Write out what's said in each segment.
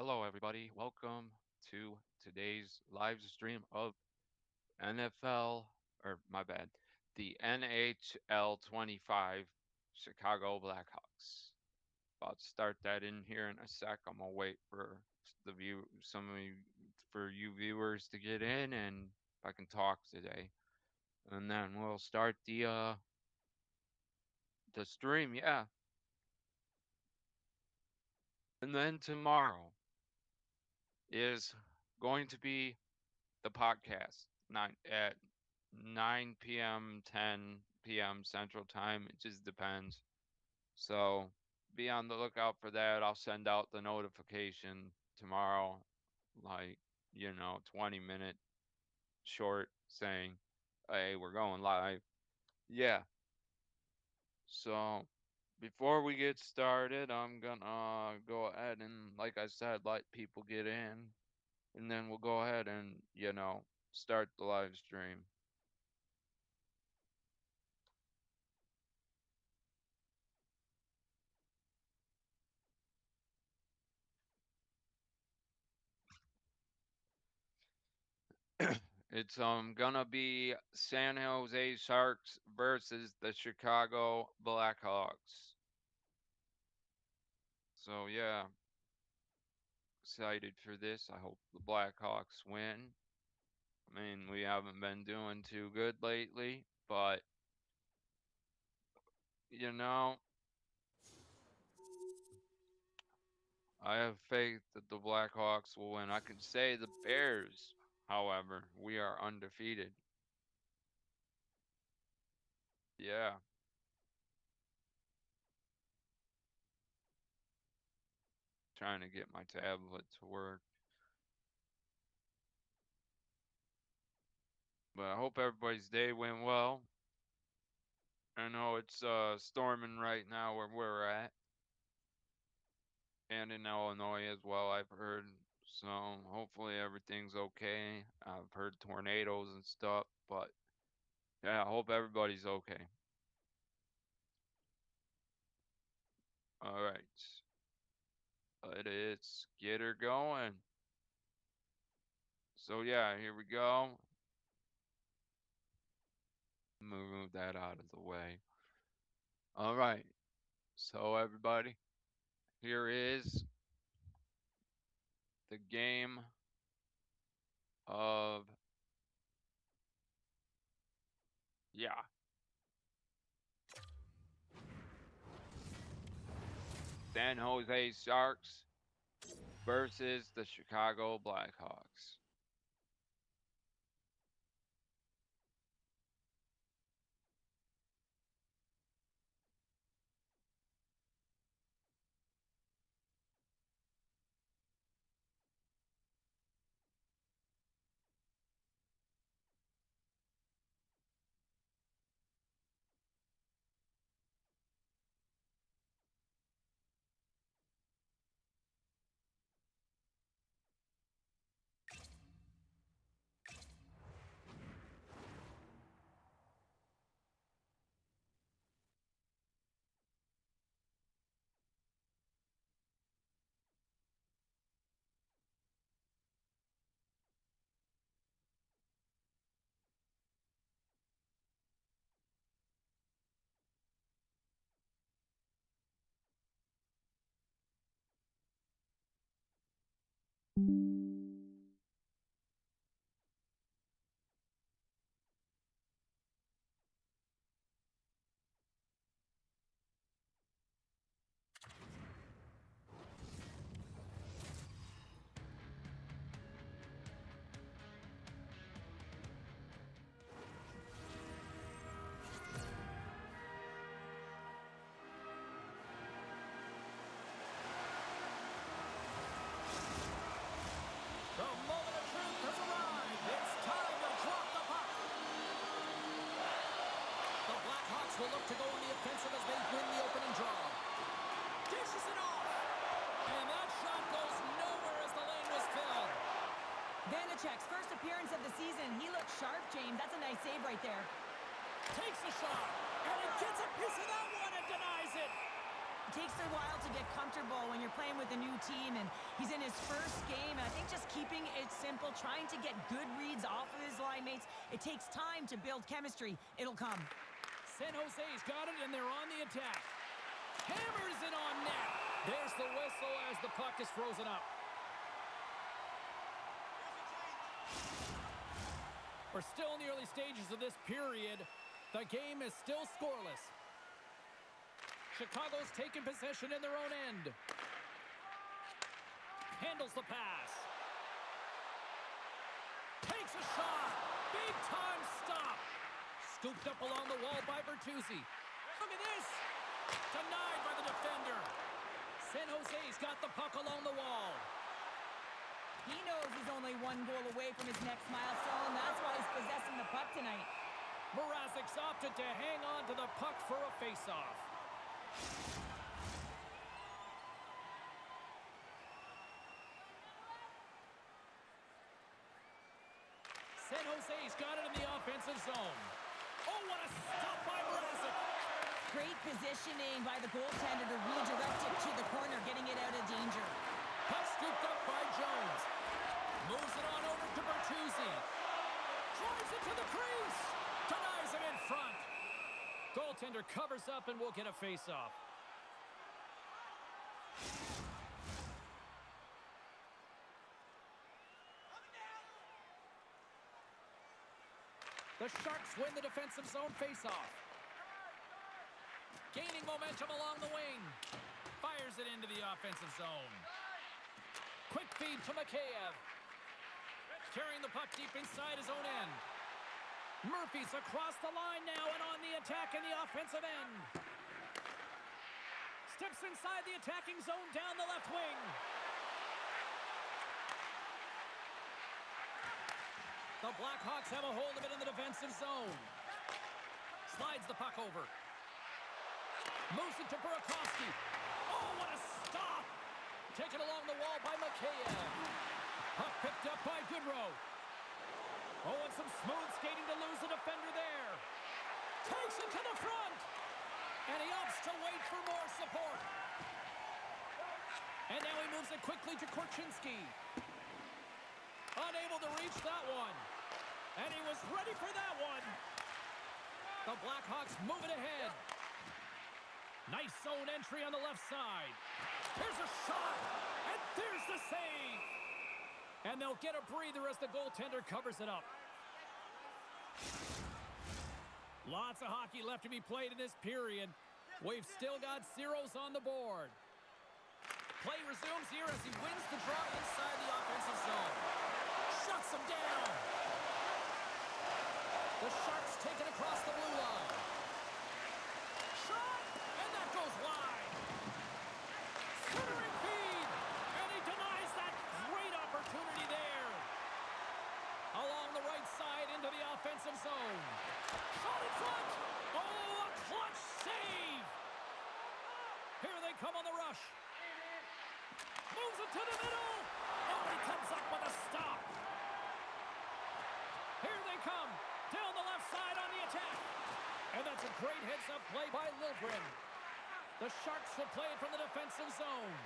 Hello, everybody. Welcome to today's live stream of NFL, or my bad, the NHL 25 Chicago Blackhawks. About to start that in here in a sec. I'm gonna wait for some of you, for you viewers to get in, and if I can talk today, and then we'll start the stream. Yeah, and then tomorrow is going to be the podcast 9 p.m., 10 p.m. Central Time. It just depends. So be on the lookout for that. I'll send out the notification tomorrow, like 20-minute short, saying, "Hey, we're going live." Yeah. So before we get started, I'm gonna go ahead and, like I said, let people get in, and then we'll go ahead and start the live stream. It's gonna be San Jose Sharks versus the Chicago Blackhawks. So yeah, excited for this. I hope the Blackhawks win. I mean, we haven't been doing too good lately, but you know, I have faith that the Blackhawks will win. I could say the Bears, however, we are undefeated. Yeah, trying to get my tablet to work. But I hope everybody's day went well. I know it's storming right now where we're at, and in Illinois as well, I've heard. So hopefully everything's okay. I've heard tornadoes and stuff, but yeah, I hope everybody's okay. All right, let's get her going. So yeah, here we go. Move that out of the way. All right, so everybody, here is the game of, yeah, San Jose Sharks versus the Chicago Blackhawks. The moment of truth has arrived. It's time to drop the puck. The Blackhawks will look to go on the offensive as they win the opening draw. Dishes it off. And that shot goes nowhere as the lane was filled. Vanacek's first appearance of the season. He looks sharp, James. That's a nice save right there. Takes a shot. And it gets a piece of that one and denies it. takes a while to get comfortable when you're playing with a new team, and he's in his first game. And I think just keeping it simple, trying to get good reads off of his line mates, it takes time to build chemistry. It'll come. San Jose's got it, and they're on the attack. Hammers it on net. There's the whistle as the puck is frozen up. We're still in the early stages of this period. The game is still scoreless. Chicago's taking possession in their own end. Handles the pass. Takes a shot. Big time stop. Scooped up along the wall by Bertuzzi. Look at this. Denied by the defender. San Jose's got the puck along the wall. He knows he's only one goal away from his next milestone. That's why he's possessing the puck tonight. Mrazek's opted to hang on to the puck for a faceoff. San Jose's got it in the offensive zone. Oh, what a stop by Mrazek. Great positioning by the goaltender to redirect it to the corner, getting it out of danger. Puck scooped up by Jones. Moves it on over to Bertuzzi. Drives it to the crease. Denies him in front. Goaltender covers up and will get a face-off. The Sharks win the defensive zone face-off. Gaining momentum along the wing. Fires it into the offensive zone. Quick feed to Mikheyev. Carrying the puck deep inside his own end. Murphy's across the line now and on the attack in the offensive end. Steps inside the attacking zone down the left wing. The Blackhawks have a hold of it in the defensive zone. Slides the puck over. Moves it to Burakovsky. Oh, what a stop! Taken along the wall by Mikheyev. Puck picked up by Goodrow. Oh, and some smooth skating to lose the defender there. Takes it to the front. And he opts to wait for more support. And now he moves it quickly to Korchinski. Unable to reach that one. And he was ready for that one. The Blackhawks move it ahead. Nice zone entry on the left side. Here's a shot. And there's the save. And they'll get a breather as the goaltender covers it up. Lots of hockey left to be played in this period. We've still got zeros on the board. Play resumes here as he wins the draw inside the offensive zone. Shuts him down. The Sharks take it across the blue line. Shot! And that goes wide. Centering feed. And he denies that great opportunity there. Along the right side into the offensive zone. Shot in front. Oh, a clutch save. Here they come on the rush. Moves it to the middle. Oh, he comes up with a stop. Here they come. Down the left side on the attack. And that's a great heads-up play by Liljegren. The Sharks will play it from the defensive zone.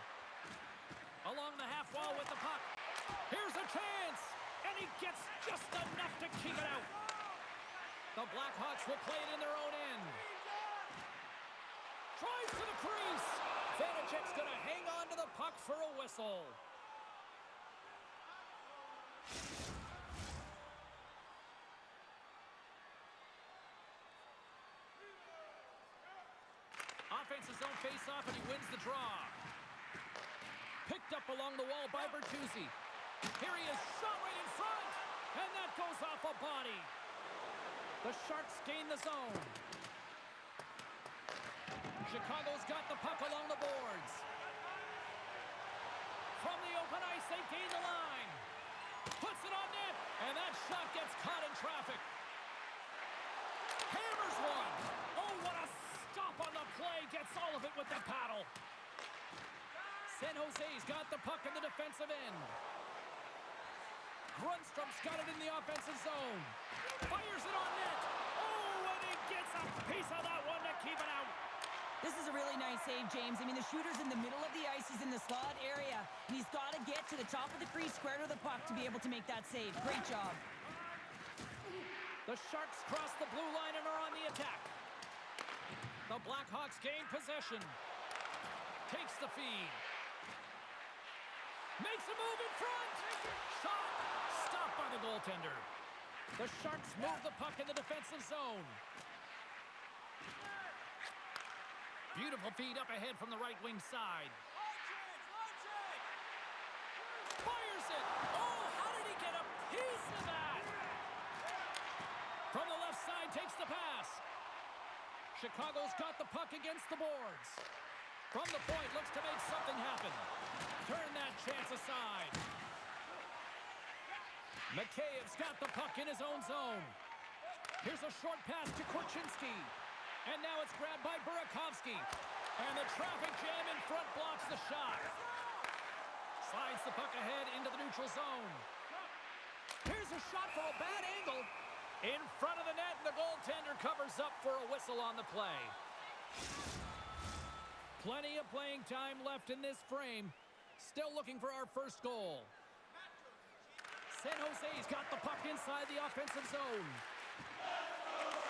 Along the half wall with the puck. Here's a chance. And he gets just enough to keep it out. The Blackhawks will play it in their own end. Tries to the crease. Vanacek's going to hang on to the puck for a whistle. Offensive zone face-off, and he wins the draw. Picked up along the wall by Bertuzzi. Here he is, shot right in front, and that goes off a body. The Sharks gain the zone. Chicago's got the puck along the boards. From the open ice, they gain the line. Puts it on net, and that shot gets caught in traffic. Hammers one. Oh, what a stop on the play. Gets all of it with the paddle. San Jose's got the puck in the defensive end. Grundstrom's got it in the offensive zone. Fires it on net. Oh, and he gets a piece of that one to keep it out. This is a really nice save, James. I mean, the shooter's in the middle of the ice. He's in the slot area, and he's got to get to the top of the crease, square to the puck, to be able to make that save. Great job. The Sharks cross the blue line and are on the attack. The Blackhawks gain possession. Takes the feed. Makes a move in front. Shot. Stopped by the goaltender. The Sharks move the puck in the defensive zone. Beautiful feed up ahead from the right wing side. Fires it. Oh, how did he get a piece of that? From the left side, takes the pass. Chicago's got the puck against the boards. From the point, looks to make something happen. Turn that chance aside. McKaev's got the puck in his own zone. Here's a short pass to Korchinski. And now it's grabbed by Burakovsky. And the traffic jam in front blocks the shot. Slides the puck ahead into the neutral zone. Here's a shot from a bad angle. In front of the net, and the goaltender covers up for a whistle on the play. Plenty of playing time left in this frame. Still looking for our first goal. San Jose's got the puck inside the offensive zone.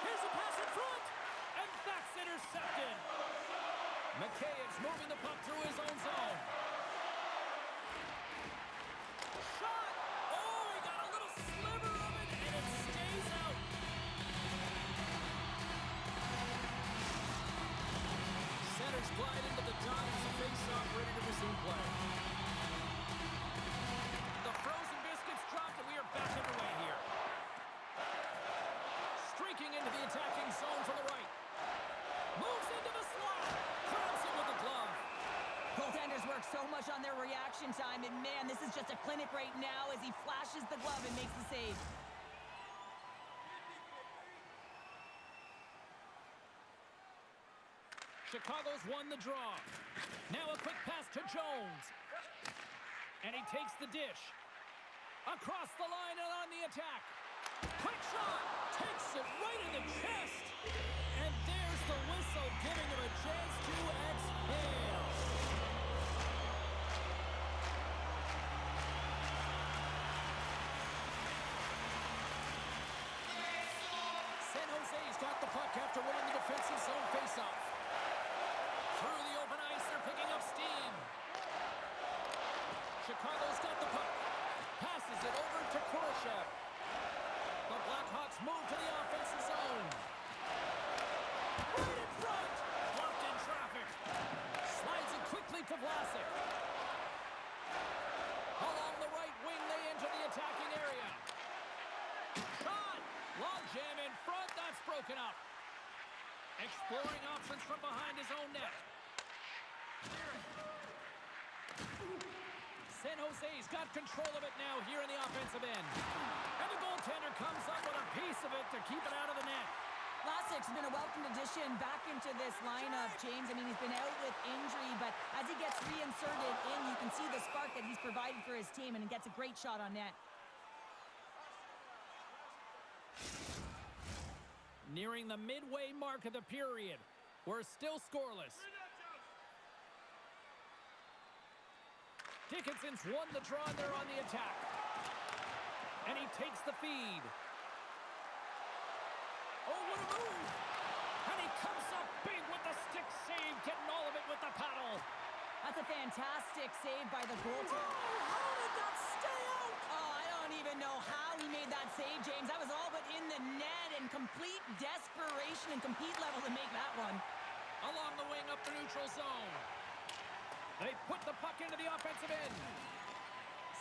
Here's a pass in front, and that's intercepted. McKaev's moving the puck through his own zone. Shot! Oh, he got a little sliver of it, and it stays out. Centers glide into the dot as the face-off ready to resume play. The frozen biscuits dropped, and we are back underway here. Streaking into the attacking zone from the right. Moves into the slot. Grabs it with the glove. Goaltenders work so much on their reaction time, and man, this is just a clinic right now as he flashes the glove and makes the save. Chicago's won the draw. Now a quick pass to Jones. And he takes the dish. Across the line and on the attack. Quick shot. Takes it right in the chest. And there's the whistle, giving him a chance to exhale. San Jose's got the puck after winning the defensive zone faceoff. Through the open ice, they're picking up steam. Chicago's got the puck. Passes it over to Kurashev. The Blackhawks move to the offensive zone. Right in front. Blocked in traffic. Slides it quickly to Vlasic. Along the right wing, they enter the attacking area. Shot. Long jam in front. That's broken up. Exploring options from behind his own net. San Jose's got control of it now here in the offensive end. And the goaltender comes up with a piece of it to keep it out of the net. Vlasic's been a welcome addition back into this lineup, James. I mean, he's been out with injury, but as he gets reinserted in, you can see the spark that he's provided for his team, and he gets a great shot on net. Nearing the midway mark of the period. We're still scoreless. Dickinson's won the draw, and they're on the attack. And he takes the feed. Oh, what a move! And he comes up big with the stick save, getting all of it with the paddle. That's a fantastic save by the goaltender. Oh, how did that stay out? Oh, I don't even know how he made that save, James. That was all but in the net, and complete desperation and compete level to make that one. Along the wing up the neutral zone. They put the puck into the offensive end.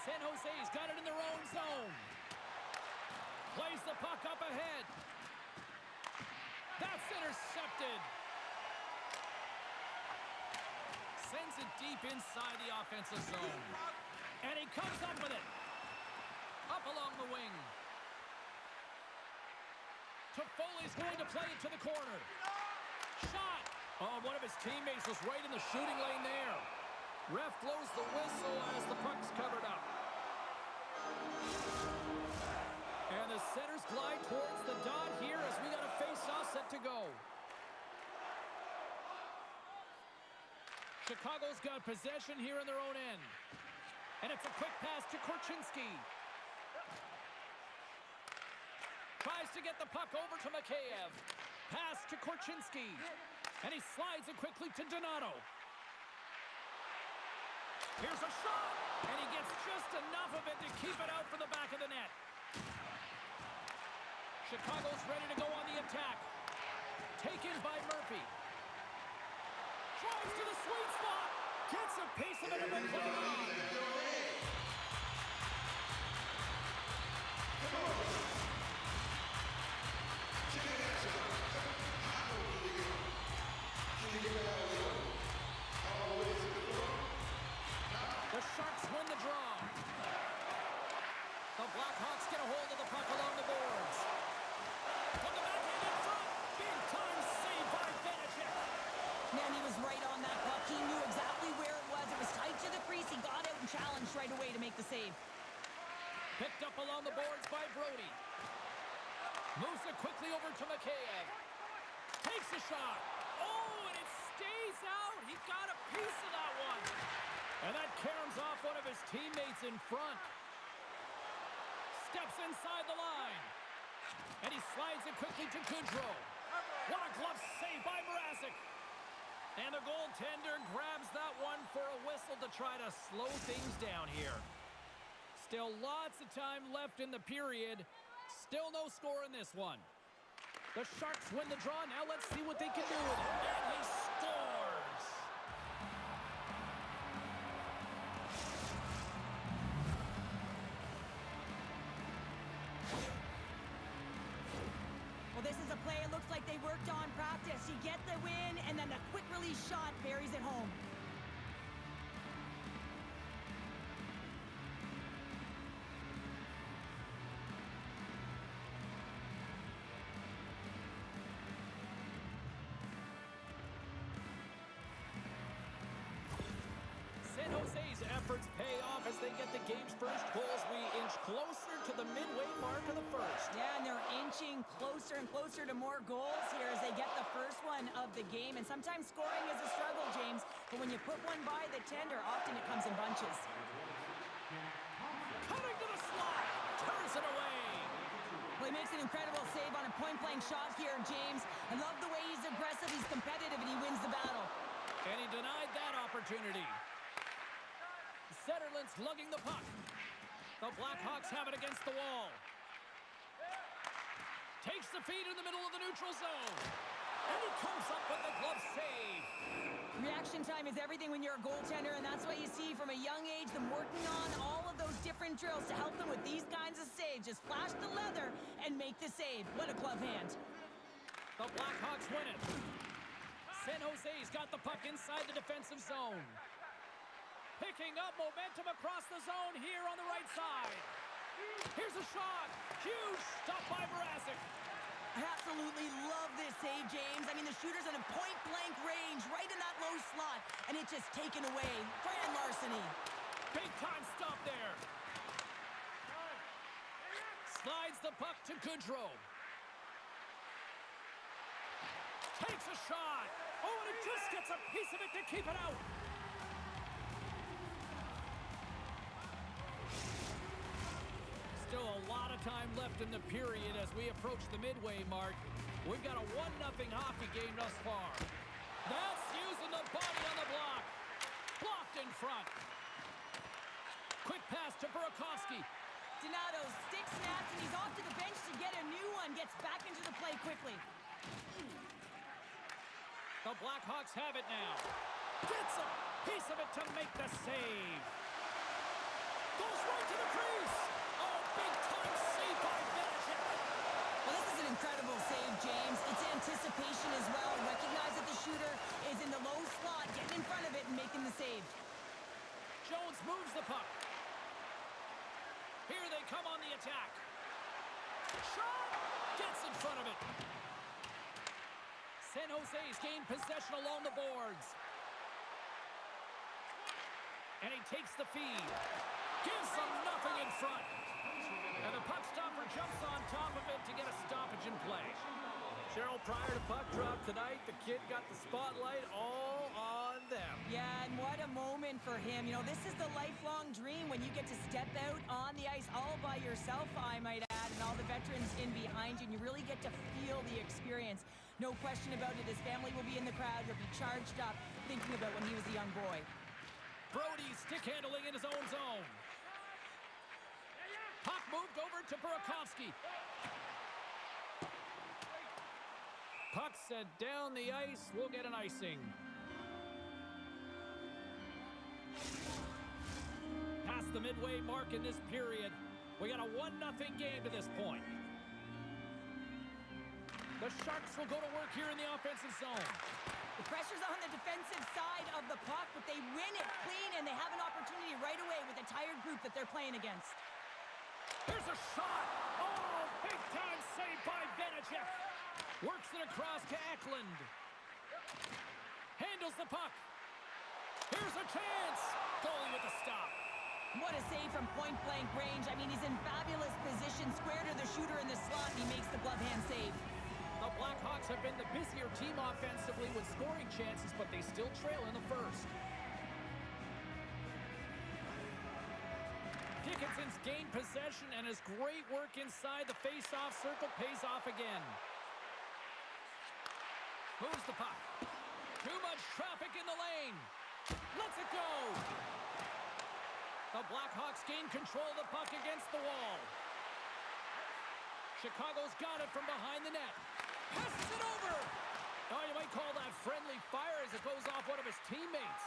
San Jose's got it in their own zone. Plays the puck up ahead. That's intercepted. Sends it deep inside the offensive zone. And he comes up with it. Up along the wing. Toffoli's going to play it to the corner. Shot. Oh, one of his teammates was right in the shooting lane there. Ref blows the whistle as the puck's covered up. And the centers glide towards the dot here as we got a face-off set to go. Chicago's got possession here in their own end. And it's a quick pass to Korchinski. Tries to get the puck over to Mikheyev. Pass to Korchinski. And he slides it quickly to Donato. Here's a shot. And he gets just enough of it to keep it out for the back of the net. Chicago's ready to go on the attack. Taken by Murphy. Drives to the sweet spot. Gets a piece of it in the corner. The Sharks win the draw. The Blackhawks get a hold of the puck along the boards. From the backhand in front. Big time save by Vanacek. Man, he was right on that puck. He knew exactly where it was. It was tight to the crease. He got out and challenged right away to make the save. Picked up along the boards by Brody. Moves it quickly over to Mikheyev. Takes a shot. Oh, and it stays out. He got a piece of that one. And that caroms off one of his teammates in front. Steps inside the line. And he slides it quickly to Goodrow. What a glove save by Mrazek. And the goaltender grabs that one for a whistle to try to slow things down here. Still lots of time left in the period. Still no score in this one. The Sharks win the draw. Now let's see what they can do with it. And he scores! Well, this is a play it looks like they worked on practice. You get the win, and then the quick release shot buries it home. San Jose's efforts pay off as they get the game's first goals. We inch closer to the midway mark of the first. Yeah, and they're inching closer and closer to more goals here as they get the first one of the game. And sometimes scoring is a struggle, James. But when you put one by the tender, often it comes in bunches. Cutting to the slot. Turns it away. Well, he makes an incredible save on a point-blank shot here, James. I love the way he's aggressive, he's competitive, and he wins the battle. And he denied that opportunity. Zetterlund's lugging the puck. The Blackhawks have it against the wall. Takes the feed in the middle of the neutral zone. And he comes up with the glove save. Reaction time is everything when you're a goaltender, and that's what you see from a young age, them working on all of those different drills to help them with these kinds of saves. Just flash the leather and make the save. What a glove hand. The Blackhawks win it. San Jose's got the puck inside the defensive zone. Picking up momentum across the zone here on the right side. Here's a shot. Huge stop by Mrazek. I absolutely love this save, James. I mean, the shooter's in a point-blank range right in that low slot, and it's just taken away. Grand larceny. Big time stop there. Slides the puck to Goodrow. Takes a shot. Oh, and it just gets a piece of it to keep it out. Still a lot of time left in the period as we approach the midway mark. We've got a 1-0 hockey game thus far. That's using the body on the block. Blocked in front. Quick pass to Burakovsky. Donato stick snaps, and he's off to the bench to get a new one. Gets back into the play quickly. The Blackhawks have it now. Gets a piece of it to make the save. Goes right to the crease. Oh, big time save by Vanacek. Well, this is an incredible save, James. It's anticipation as well. Recognize that the shooter is in the low slot, getting in front of it and making the save. Jones moves the puck. Here they come on the attack. Shot! Gets in front of it. San Jose's gained possession along the boards. And he takes the feed. Gives them nothing in front. And the puck stopper jumps on top of it to get a stoppage in play. Cheryl, prior to puck drop tonight, the kid got the spotlight all on them. Yeah, and what a moment for him. You know, this is the lifelong dream when you get to step out on the ice all by yourself, I might add, and all the veterans in behind you, and you really get to feel the experience. No question about it. His family will be in the crowd. He'll be charged up thinking about when he was a young boy. Brody stick handling in his own zone. Puck moved over to Burakovsky. Puck sent down the ice. We'll get an icing. Past the midway mark in this period. We got a 1-0 game to this point. The Sharks will go to work here in the offensive zone. The pressure's on the defensive side of the puck, but they win it clean, and they have an opportunity right away with a tired group that they're playing against. Here's a shot. Oh, big-time save by Vanacek. Works it across to Eklund. Handles the puck. Here's a chance. Goalie with the stop. What a save from point-blank range. I mean, he's in fabulous position, square to the shooter in the slot, and he makes the glove hand save. The Blackhawks have been the busier team offensively with scoring chances, but they still trail in the first. Dickinson's gained possession, and his great work inside the face-off circle pays off again. Moves the puck. Too much traffic in the lane. Lets it go. The Blackhawks gain control of the puck against the wall. Chicago's got it from behind the net. Passes it over. Oh, you might call that friendly fire as it goes off one of his teammates.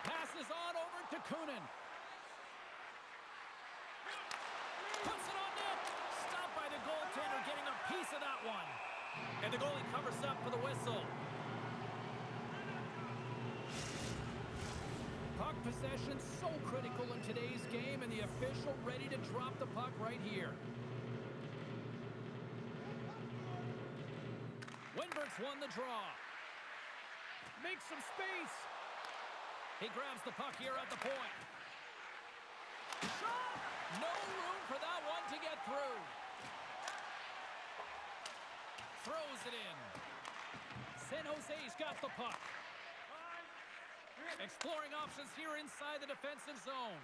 Passes on over to Kunin. Puts it on net. Stopped by the goaltender, getting a piece of that one. And the goalie covers up for the whistle. Puck possession so critical in today's game, and the official ready to drop the puck right here. Wenberg's won the draw. Makes some space. He grabs the puck here at the point. Shot! No room for that one to get through. Throws it in. San Jose's got the puck. Exploring options here inside the defensive zone.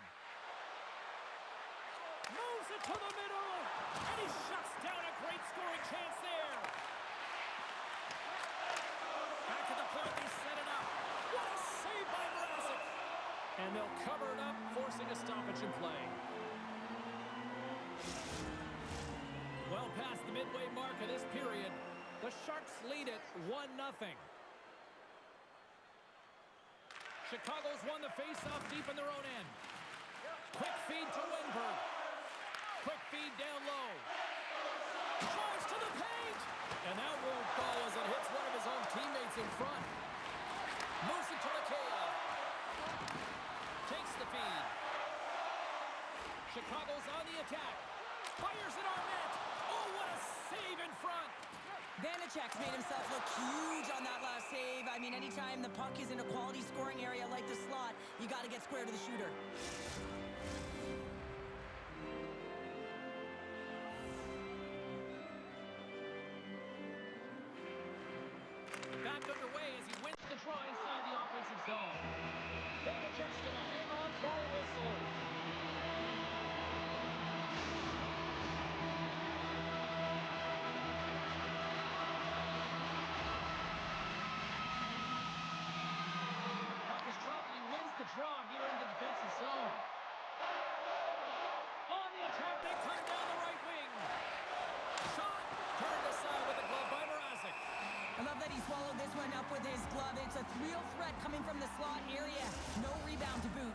Moves it to the middle. And he shuts down a great scoring chance there. Back to the point, they set it up. What a save by Mrazek. And they'll cover it up, forcing a stoppage in play. Well past the midway mark of this period, the Sharks lead it 1-0. Chicago's won the face-off deep in their own end. Quick feed to Wenberg. Quick feed down low. Drives to the paint. And that won't go as it hits one of his own teammates in front. Moves it to McKay. Takes the feed. Chicago's on the attack. Fires it on net. Oh, what a save in front. Vanacek's made himself look huge on that last save. I mean, anytime the puck is in a quality scoring area like the slot, you got to get square to the shooter. Back underway as he wins the draw inside the offensive zone. Vanacek's going to hang on for a whistle. Draw here in the defensive zone. On the attack, they come down the right wing. Shot turned aside with the glove by Mrazek. I love that he swallowed this one up with his glove. It's a real threat coming from the slot area. No rebound to boot.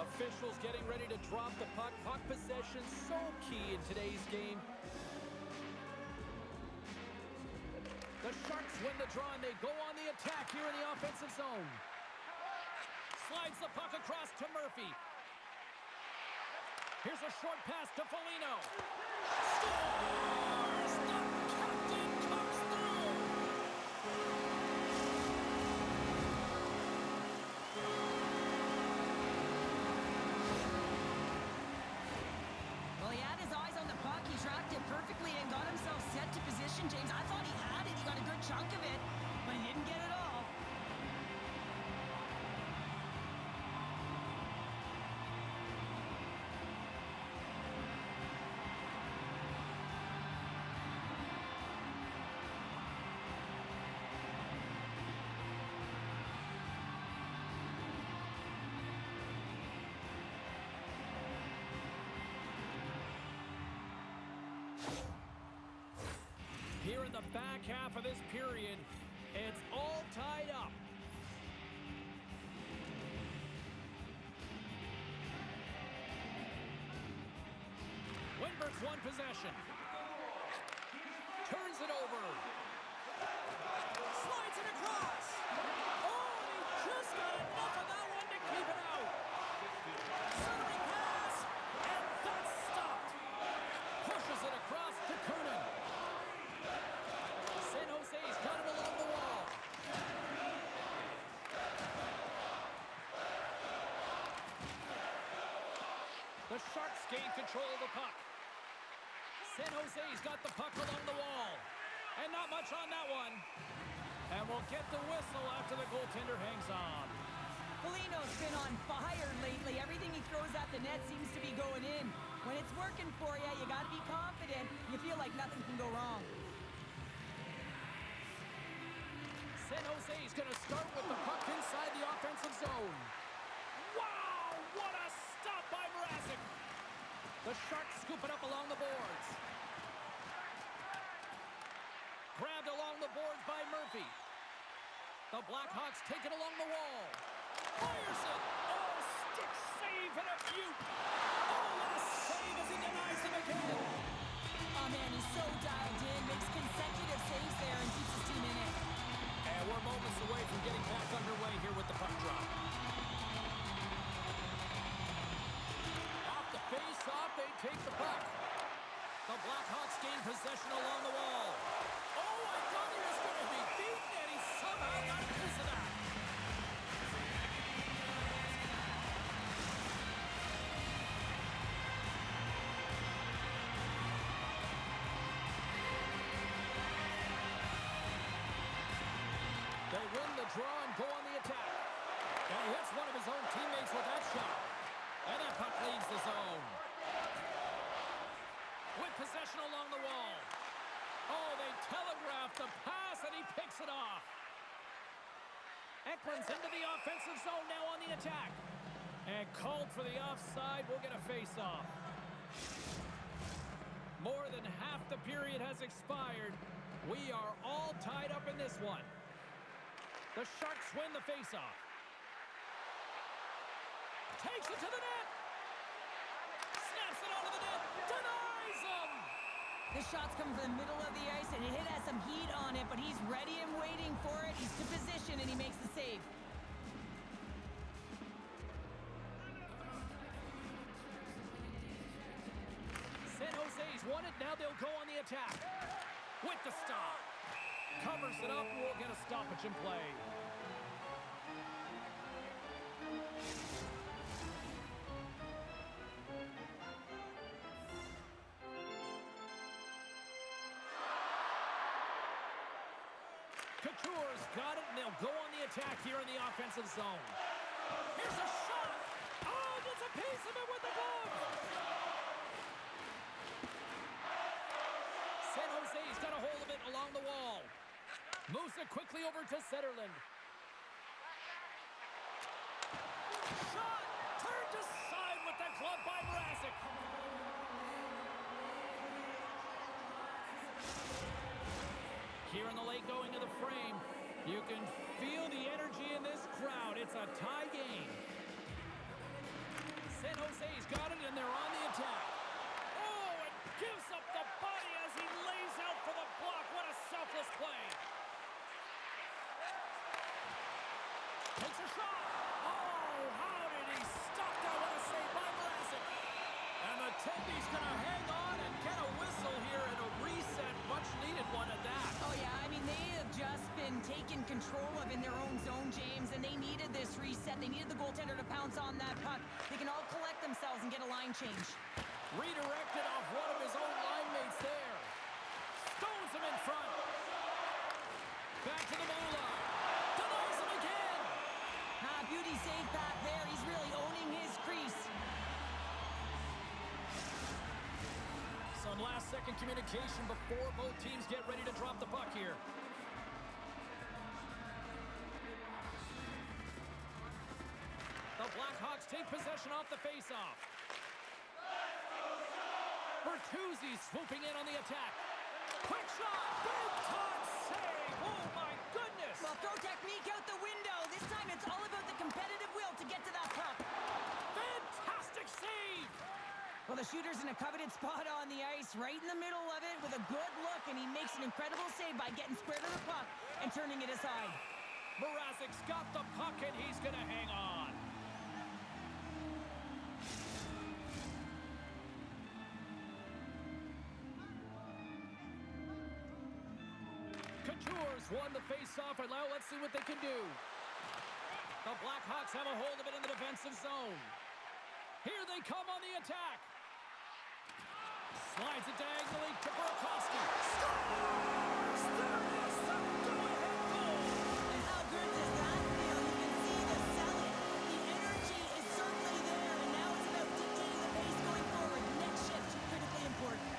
Officials getting ready to drop the puck. Puck possession so key in today's game. The Sharks win the draw and they go on the attack here in the offensive zone. Slides the puck across to Murphy. Here's a short pass to Foligno. Scores! The captain comes through! Well, he had his eyes on the puck. He tracked it perfectly and got himself set to position, James. I thought he had it. Here in the back half of this period, it's all tied up. Winberg's one possession. Turns it over. Slides it across. Oh, he just got enough of that one to keep it out. Centering pass, and that's stopped. Pushes it across to Kernan. San Jose's got it along the wall. The Sharks gain control of the puck. San Jose's got the puck along the wall. And not much on that one. And we'll get the whistle after the goaltender hangs on. Foligno's been on fire lately. Everything he throws at the net seems to be going in. When it's working for you, you got to be confident. You feel like nothing can go wrong. San Jose's going to start with the puck inside the offensive zone. Wow, what a stop by Mrazek. The Sharks scoop it up along the boards. Grabbed along the boards by Murphy. The Blackhawks take it along the wall. Fires it. Oh, stick save and a beaut. Oh, what a save as he denies him again. Oh, man, he's so dialed in. Makes consecutive saves there and keeps his team in it. And we're moments away from getting back underway here with the puck drop. Off the face-off, they take the puck. The Blackhawks gain possession along the wall. Oh, I thought he was going to be beaten, and he somehow got a piece of that. They win the draw and go on the attack. And he hits one of his own teammates with that shot. And that puck leaves the zone. With possession along the wall. Oh, they telegraph the pass, and he picks it off. Eklund's into the offensive zone now on the attack. And called for the offside. We'll get a face-off. More than half the period has expired. We are all tied up in this one. The Sharks win the face-off. Takes it to the net. Snaps it onto the net. Denies him. The shot's coming from the middle of the ice, and it has some heat on it, but he's ready and waiting for it. He's to position, and he makes the save. San Jose's won it. Now they'll go on the attack. With the stop. Covers it up. We'll get a stoppage in play. Couture's got it, and they'll go on the attack here in the offensive zone. Here's a shot. Oh, gets a piece of it with the glove. San Jose's got a hold of it along the wall. Moves it quickly over to Zetterlund. Shot! Turned aside with the glove by Mrazek. Here in the late going of the frame, you can feel the energy in this crowd. It's a tie game. San Jose's got it, and they're on the attack. Oh, and gives up the body as he lays out for the block. What a selfless play. Takes a shot. Oh, how did he stop that? What a save by Mrazek. And the Tempe's going to hang on and get a whistle here and a reset. Much needed one at that. Oh, yeah, I mean, they have just been taken control of in their own zone, James, and they needed this reset. They needed the goaltender to pounce on that puck. They can all collect themselves and get a line change. Redirected off one of his own line mates there. Stones him in front. Back to the blue line. Denies him again. Beauty save back there. He's really owning his crease. Some last-second communication before both teams get ready to drop the puck here. The Blackhawks take possession off the face-off. Bertuzzi swooping in on the attack. Quick shot! Big time save! Oh my goodness! Well, throw technique out the window. This time it's all about the competitive will to get to that puck. Fantastic save! Well, the shooter's in a coveted spot on the ice, right in the middle of it with a good look, and he makes an incredible save by getting square to the puck and turning it aside. Mrazek's got the puck, and he's going to hang on. Couture's won the face-off, and now let's see what they can do. The Blackhawks have a hold of it in the defensive zone. Here they come on the attack. Slides it diagonally to Burakovsky. Scores! There is the go-ahead goal! And how good does that feel? You can see the selling. The energy is certainly there, and now it's about dictating the pace going forward. The next shift, critically important.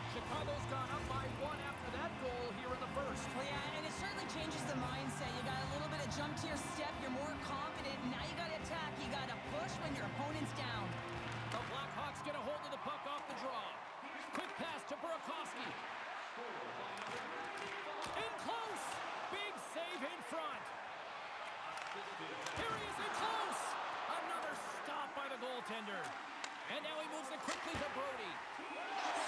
Chicago's gone up by one after that goal here in the first. Well, yeah, and it certainly changes the mindset. You got a little bit of jump to your step. You're more confident. And now you got to attack. You got to push when your opponent's down. The Blackhawks get a hold of the puck off the draw. Quick pass to Burakovsky. In close. Big save in front. Here he is in close. Another stop by the goaltender. And now he moves it quickly to Brody.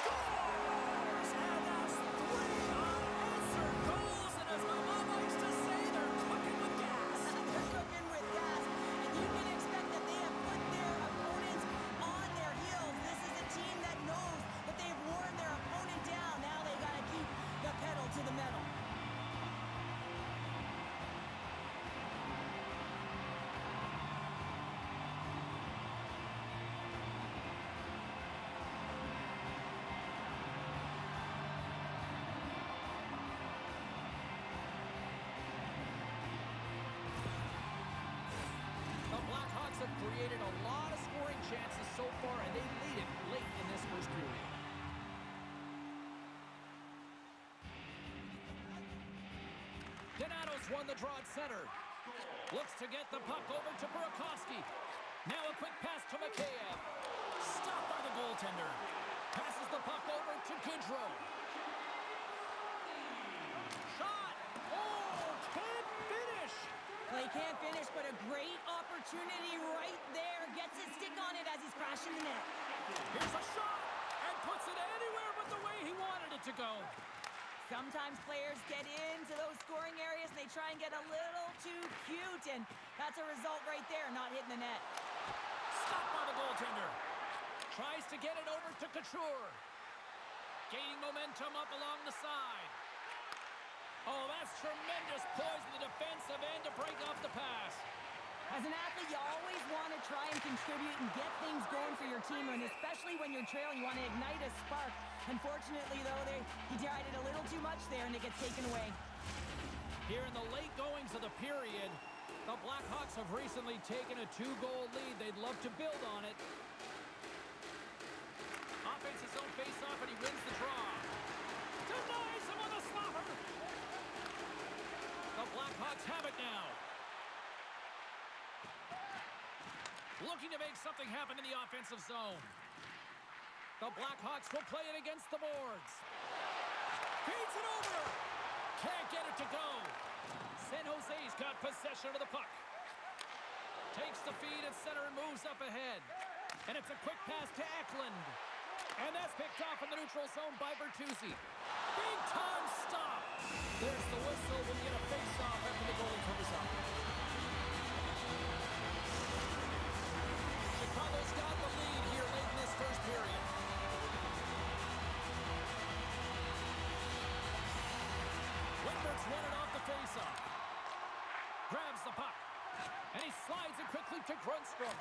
Scores! And that's 3 unanswered goals. And as my mom likes to say, they're cooking with gas. They're cooking with gas, and you can expect that they have put their opponents on their heels. This is a team that knows that they've worn their opponent down. Now they got to keep the pedal to the metal. The Blackhawks have created a lot of scoring chances so far, and they lead it late in this first period. Donato's won the draw at center. Looks to get the puck over to Burakovsky. Now a quick pass to Mikheyev. Stopped by the goaltender. Passes the puck over to Goodrow. Shot! Oh, can't finish! Well, he can't finish, but a great opportunity right there. Gets his stick on it as he's crashing the net. Here's a shot! And puts it anywhere but the way he wanted it to go. Sometimes players get into those scoring areas and they try and get a little too cute, and that's a result right there, not hitting the net. Stopped by the goaltender. Tries to get it over to Couture. Gaining momentum up along the side. Oh, that's tremendous poise in the defensive end to break off the pass. As an athlete, you always want to try and contribute and get things going for your team, and especially when you're trailing, you want to ignite a spark. Unfortunately, though, he tried it a little too much there, and it gets taken away. Here in the late goings of the period, the Blackhawks have recently taken a 2-goal lead. They'd love to build on it. Offense his own face-off, and he wins the draw. Denies him with a slapper. The Blackhawks have it now. Looking to make something happen in the offensive zone. The Blackhawks will play it against the boards. Feeds it over. Can't get it to go. San Jose's got possession of the puck. Takes the feed at center and moves up ahead. And it's a quick pass to Eklund. And that's picked off in the neutral zone by Bertuzzi. Big time stop. There's the whistle. We'll get a face-off after the goalie comes up. Chicago's got the lead here late in this first period. Lindbergh's won it off the faceoff. Grabs the puck. And he slides it quickly to Grundstrom.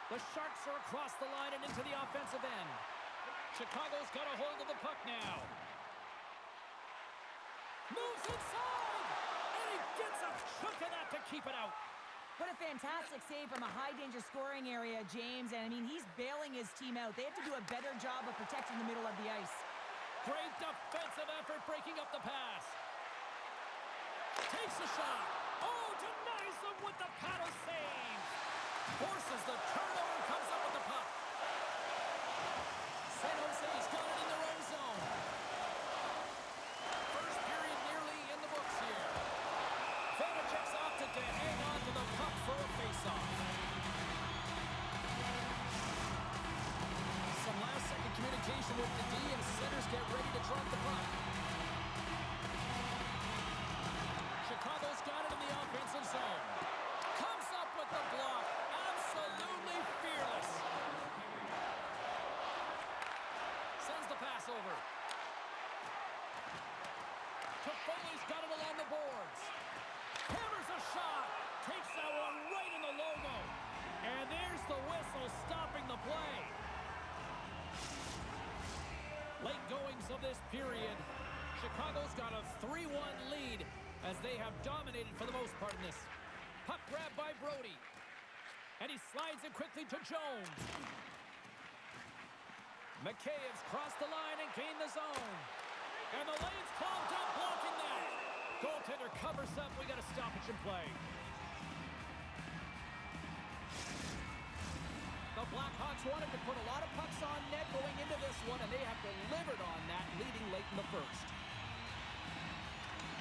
The Sharks are across the line and into the offensive end. Chicago's got a hold of the puck now. Moves inside! And he gets a chunk of that to keep it out. What a fantastic save from a high-danger scoring area, James. And, I mean, he's bailing his team out. They have to do a better job of protecting the middle of the ice. Great defensive effort breaking up the pass. Takes a shot. Oh, denies them with the paddle save. Forces the turnover and comes up with the puck. San Jose's got it in their own zone. First period nearly in the books here. Vanacek's opted to hang on to the puck for a faceoff. Some last-second communication with the D as centers get ready to drop the puck. Chicago's got it in the offensive zone. Comes up with the block. Absolutely fearless. Sends the pass over. Toffoli's got it along the boards. Hammers a shot. Takes that one right in the logo. And there's the whistle stopping the play. Late goings of this period. Chicago's got a 3-1 lead as they have dominated for the most part in this. Puck grab by Brody. And he slides it quickly to Jones. McKaev's crossed the line and gained the zone. And the lane's clogged up, blocking that. Goaltender covers up. We got a stoppage in play. The Blackhawks wanted to put a lot of pucks on net going into this one, and they have delivered on that, leading late in the first.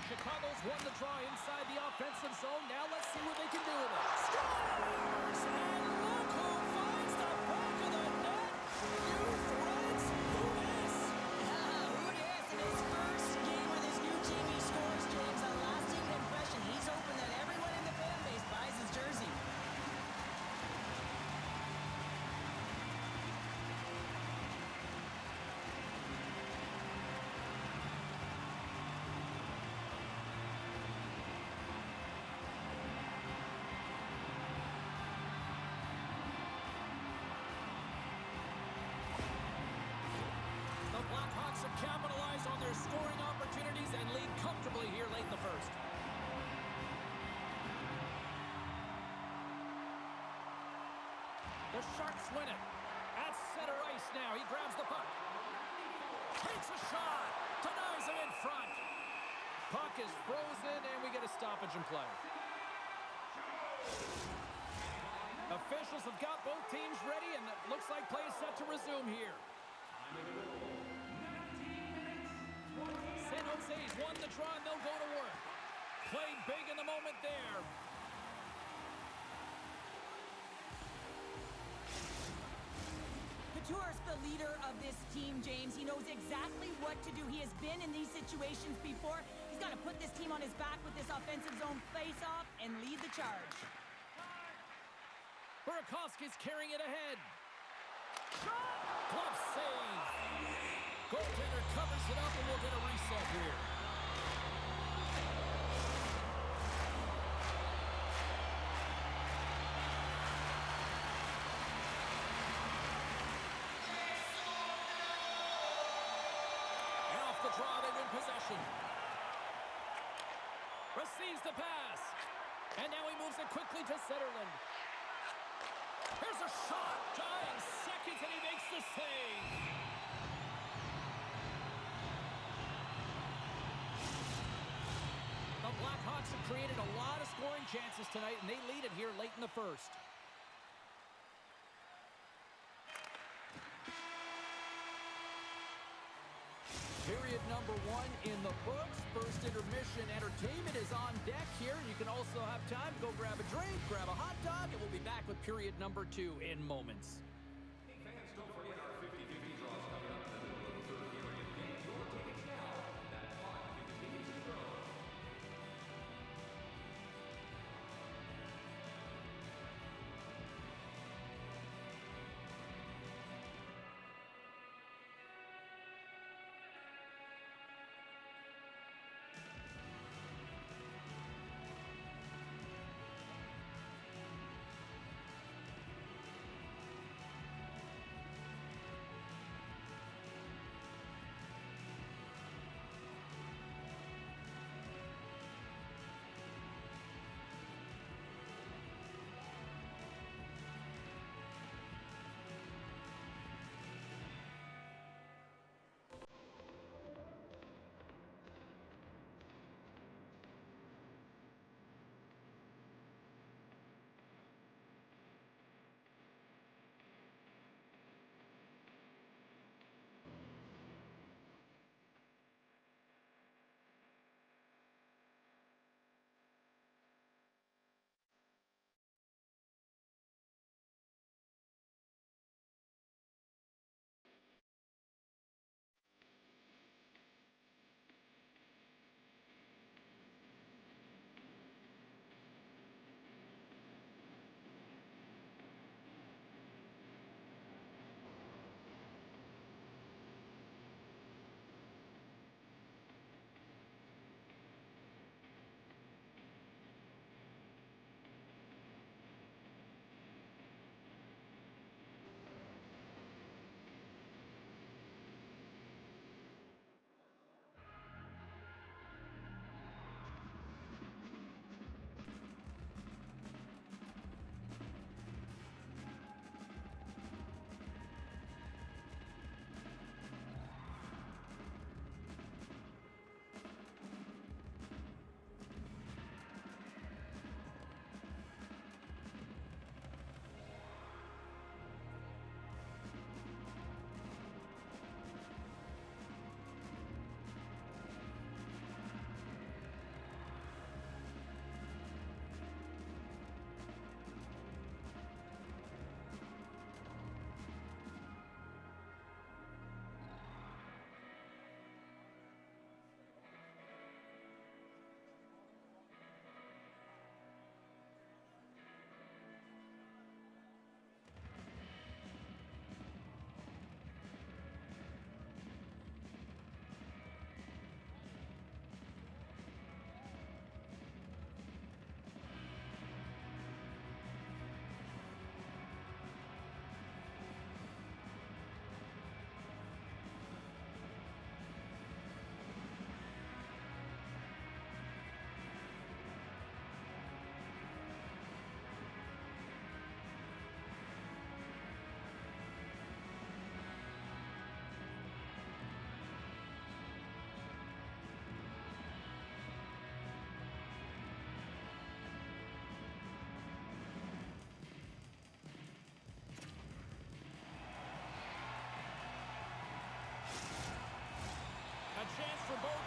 Chicago's won the draw inside the offensive zone. Now let's see what they can do with it. Scores! And look who finds the back of the net. New threads. Who is? Who dis? In his first game with his new team, he scores, James. A lasting impression. He's hoping that everyone in the fan base buys his jersey. The Blackhawks have capitalized on their scoring opportunities and lead comfortably here late in the first. The Sharks win it. At center ice now. He grabs the puck. Takes a shot. Denies it in front. Puck is frozen, and we get a stoppage in play. Officials have got both teams ready, and it looks like play is set to resume here. San Jose's won the draw, and they'll go to work. Played big in the moment there. Couture's the leader of this team, James. He knows exactly what to do. He has been in these situations before. He's got to put this team on his back with this offensive zone face-off and lead the charge. Burakovsky's carrying it ahead. Glove save. Goaltender covers it up, and we'll get a reset here. And off the draw, they win possession. Receives the pass. And now he moves it quickly to Zetterlund. Here's a shot. Dying seconds, and he makes the save. The Blackhawks have created a lot of scoring chances tonight, and they lead it here late in the first. Period number 1 in the books. First intermission entertainment is on deck here. You can also have time to go grab a drink, grab a hot dog, and we'll be back with period number 2 in moments. Fans, don't forget our 50-50 draws coming up in the middle of the third period. Get your tickets now. That clock continues to grow.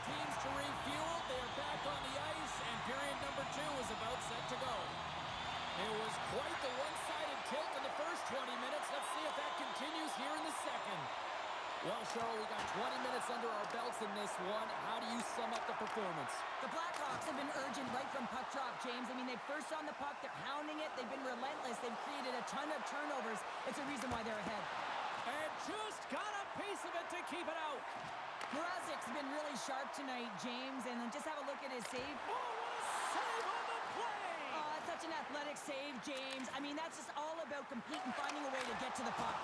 teams to refuel. They are back on the ice, and period number 2 is about set to go. It was quite the one-sided tilt in the first 20 minutes. Let's see if that continues here in the second. Well, Cheryl, we got 20 minutes under our belts in this one. How do you sum up the performance? The Blackhawks have been urgent right from puck drop, James. I mean, they first on the puck, they're hounding it, they've been relentless, they've created a ton of turnovers. It's a reason why they're ahead. And just got a piece of it to keep it out. Mrazek's been really sharp tonight, James, and just have a look at his save. Oh, what a save on the play! Oh, it's such an athletic save, James. I mean, that's just all about competing, finding a way to get to the puck.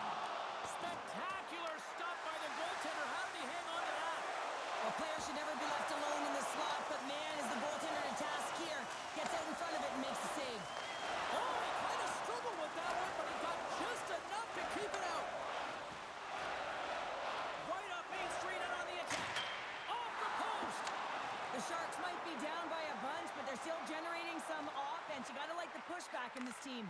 Spectacular stop by the goaltender. How did he hang on to that? A player should never be left alone in the slot, but man, is the goaltender to task here. Gets out in front of it and makes the save. Oh, he kind of struggled with that one, but he got just enough to keep it out. Right up Main Street and on the attack. Off the post. The Sharks might be down by a bunch, but they're still generating some offense. You gotta like the pushback in this team.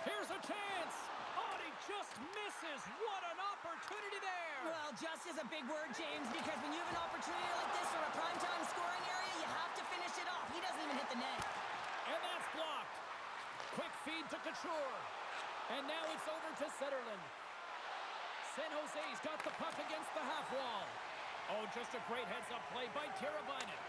Here's a chance. Oh, and he just misses. What an opportunity there. Well, just is a big word, James, because when you have an opportunity like this from a primetime scoring area, you have to finish it off. He doesn't even hit the net. And that's blocked. Quick feed to Couture. And now it's over to Zetterlund. San Jose's got the puck against the half wall. Oh, just a great heads-up play by Teravainen.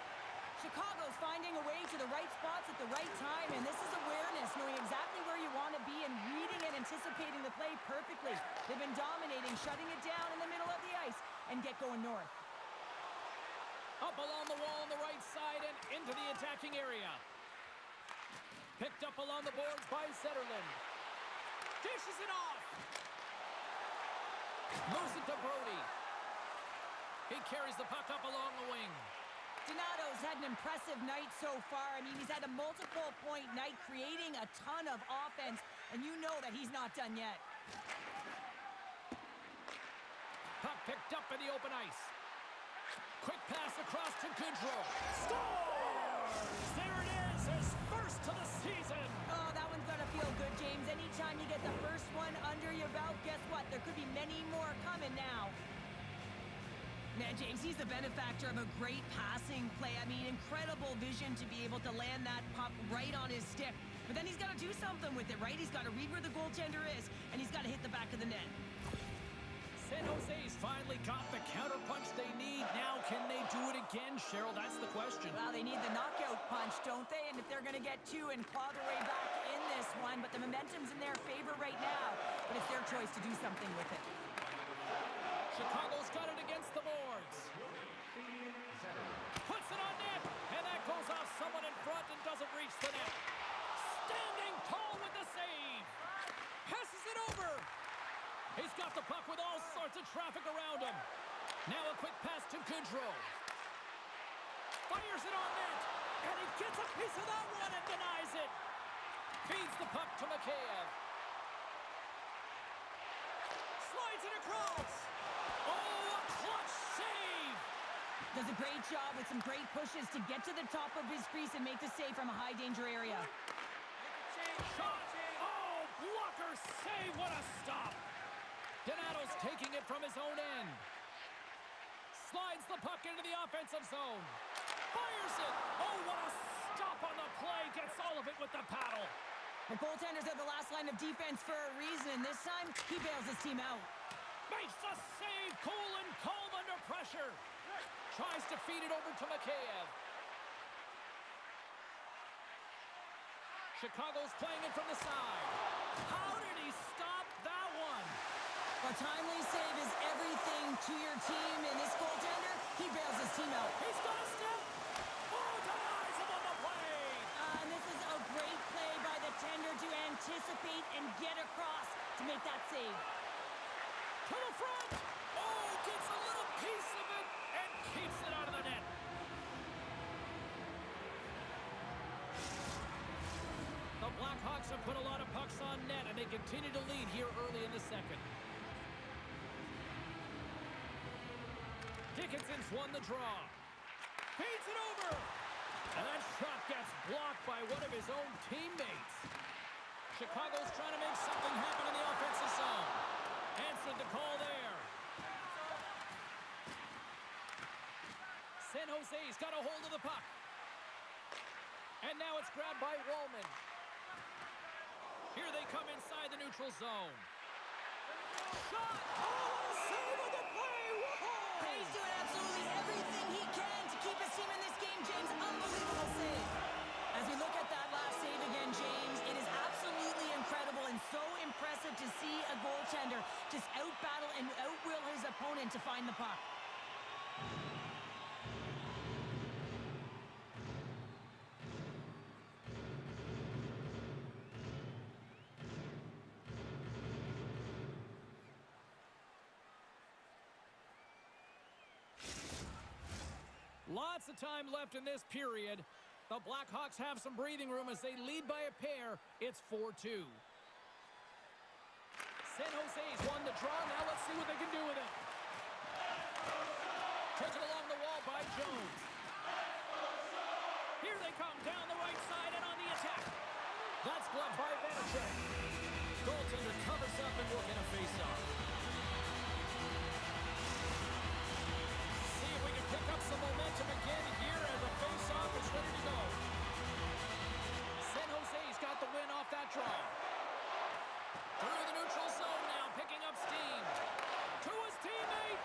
Chicago's finding a way to the right spots at the right time, and this is awareness, knowing exactly where you want to be and reading and anticipating the play perfectly. They've been dominating, shutting it down in the middle of the ice, and get going north. Up along the wall on the right side and into the attacking area. Picked up along the boards by Zetterlund. Dishes it off. Moves it to Brody. He carries the puck up along the wing. Donato's had an impressive night so far. I mean, he's had a multiple-point night, creating a ton of offense, and you know that he's not done yet. Puck picked up in the open ice. Quick pass across to Goodrow. Scores! There it is, his first to the season. Oh, that one's gonna feel good, James. Anytime you get the first one under your belt, guess what? There could be many more coming now. Man, James, he's the benefactor of a great passing play. I mean, incredible vision to be able to land that puck right on his stick. But then he's got to do something with it, right? He's got to read where the goaltender is, and he's got to hit the back of the net. San Jose's finally got the counterpunch they need. Now, can they do it again, Cheryl? That's the question. Well, they need the knockout punch, don't they? And if they're going to get two and claw their way back in this one, but the momentum's in their favor right now. But it's their choice to do something with it. Chicago's got it against the boards. Puts it on net, and that goes off someone in front and doesn't reach the net. Standing tall with the save. Passes it over. He's got the puck with all sorts of traffic around him. Now a quick pass to Goodrow. Fires it on net, and he gets a piece of that one and denies it. Feeds the puck to Mikheyev. Slides it across. Oh, a clutch save! Does a great job with some great pushes to get to the top of his crease and make the save from a high-danger area. Shot! Oh, blocker save! What a stop! Donato's taking it from his own end. Slides the puck into the offensive zone. Fires it! Oh, what a stop on the play! Gets all of it with the paddle. The goaltenders are the last line of defense for a reason. This time, he bails his team out. Makes the save, cool and calm under pressure. Tries to feed it over to Mikheyev. Chicago's playing it from the side. How did he stop that one? A timely save is everything to your team, and this goaltender, he bails his team out. He's got a step. Oh, denies him on the play. And this is a great play by the tender to anticipate and get across to make that save. To the front. Oh, gets a little piece of it and keeps it out of the net. The Blackhawks have put a lot of pucks on net, and they continue to lead here early in the second. Dickinson's won the draw. Feeds it over. And that shot gets blocked by one of his own teammates. Chicago's trying to make something happen in the offensive zone. Answered the call there. San Jose's got a hold of the puck. And now it's grabbed by Wallman. Here they come inside the neutral zone. Shot! Oh, what a save on the play! Whoa! And he's doing absolutely everything he can to keep his team in this game, James. Unbelievable save. As we look at that last save again, James, it is absolutely incredible and so impressive to see a goaltender just out-battle and out-will his opponent to find the puck. Lots of time left in this period. The Blackhawks have some breathing room as they lead by a pair. It's 4-2. San Jose's won the draw. Now let's see what they can do with it. Taken along the wall by Jones. Here they come down the right side and on the attack. That's blocked by Vanacek. Goaltender covers up and will get a face-off. See if we can pick up some momentum again here as the face-off is ready to go. San Jose's got the win off that draw. Through the neutral zone now, picking up steam. To his teammate.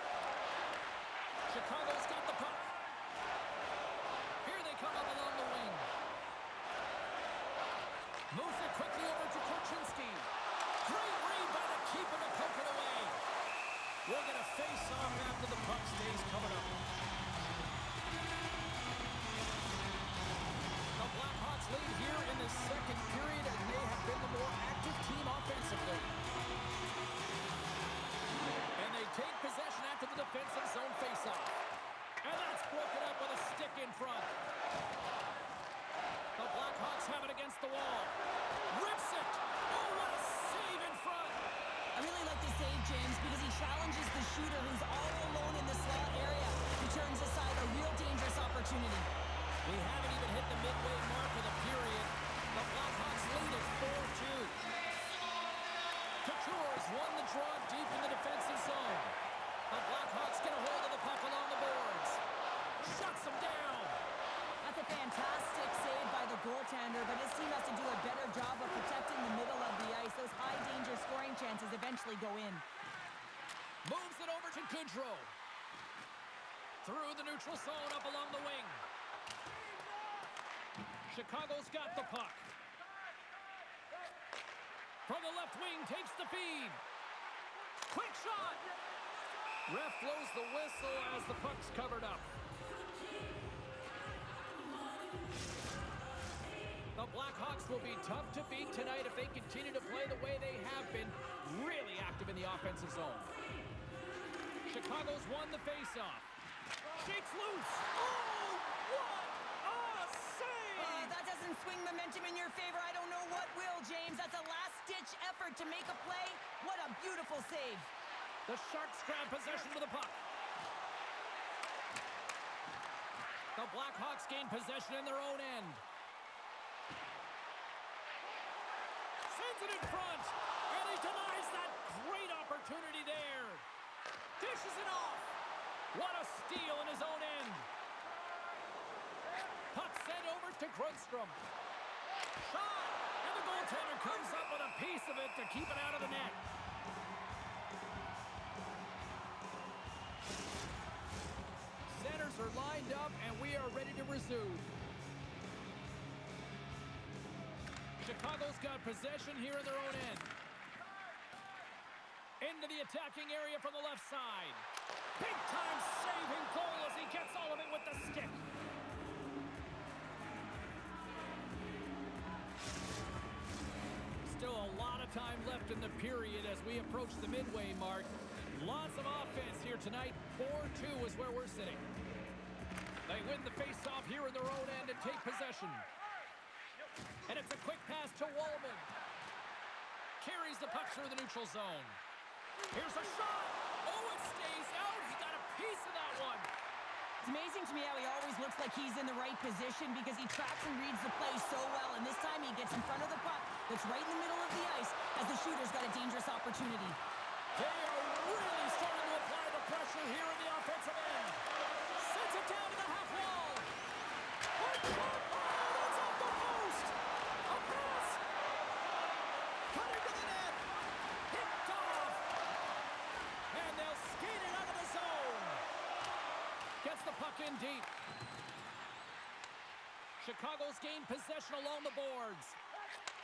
Chicago's got the puck. Here they come up along the wing. Moves it quickly over to Korchinski. Great read by the keeper to poke it away. We'll get a face-off after the puck stays coming up. The Blackhawks lead here in the second period and they have been the more active team offensively. And they take possession after the defensive zone face-off. And that's broken up with a stick in front. The Blackhawks have it against the wall. Rips it! Oh, what a save in front! I really like this save, James, because he challenges the shooter who's all alone in the slot area. He turns aside a real dangerous opportunity. We haven't even hit the midway mark of the period. The Blackhawks lead at 4-2. Couture has won the draw deep in the defensive zone. The Blackhawks get a hold of the puck along the boards. Shuts them down. That's a fantastic save by the goaltender, but his team has to do a better job of protecting the middle of the ice. Those high-danger scoring chances eventually go in. Moves it over to Goodrow. Through the neutral zone up along the wing. Chicago's got the puck. From the left wing, takes the feed. Quick shot! Ref blows the whistle as the puck's covered up. The Blackhawks will be tough to beat tonight if they continue to play the way they have been, really active in the offensive zone. Chicago's won the faceoff. Shakes loose. Oh, what a save! That doesn't swing momentum in your favor. I don't know what will, James. That's a last-ditch effort to make a play. What a beautiful save. The Sharks grab possession with the puck. The Blackhawks gain possession in their own end. Sends it in front, and he denies that great opportunity there. Dishes it off. What a steal in his own end. Puck sent over to Grundstrom. Shot, and the goaltender comes up with a piece of it to keep it out of the net. Centers are lined up, and we are ready to resume. Chicago's got possession here in their own end. Into the attacking area from the left side. Big-time saving goal as he gets all of it with the stick. Still a lot of time left in the period as we approach the midway mark. Lots of offense here tonight. 4-2 is where we're sitting. They win the face-off here in their own end and take possession. And it's a quick pass to Wallman. Carries the puck through the neutral zone. Here's a shot. Oh, it stays out. He got a piece of that one. It's amazing to me how he always looks like he's in the right position because he tracks and reads the play so well. And this time he gets in front of the puck that's right in the middle of the ice as the shooter's got a dangerous opportunity. They are really starting to apply the pressure here in the offensive end. Sends it down to the half puck in deep. Chicago's gained possession along the boards.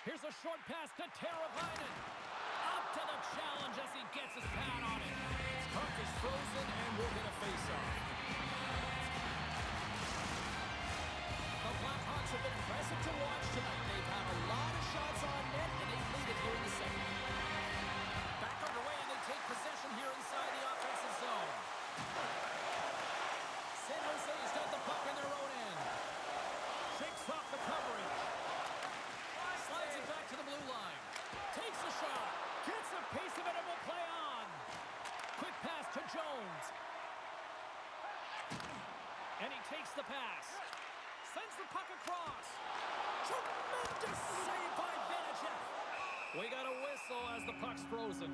Here's a short pass to Teravainen. Up to the challenge as he gets his pad on it. Puck is frozen and we'll get a face-off. The Blackhawks have been impressive to watch tonight. They've had a lot of shots on net, and they lead it here in the second. Back underway, and they take possession here inside the offensive zone. San Jose's got the puck in their own end. Shakes off the coverage. Slides it back to the blue line. Takes a shot. Gets a piece of it and will play on. Quick pass to Jones. And he takes the pass. Sends the puck across. Tremendous save by Vanacek. We got a whistle as the puck's frozen.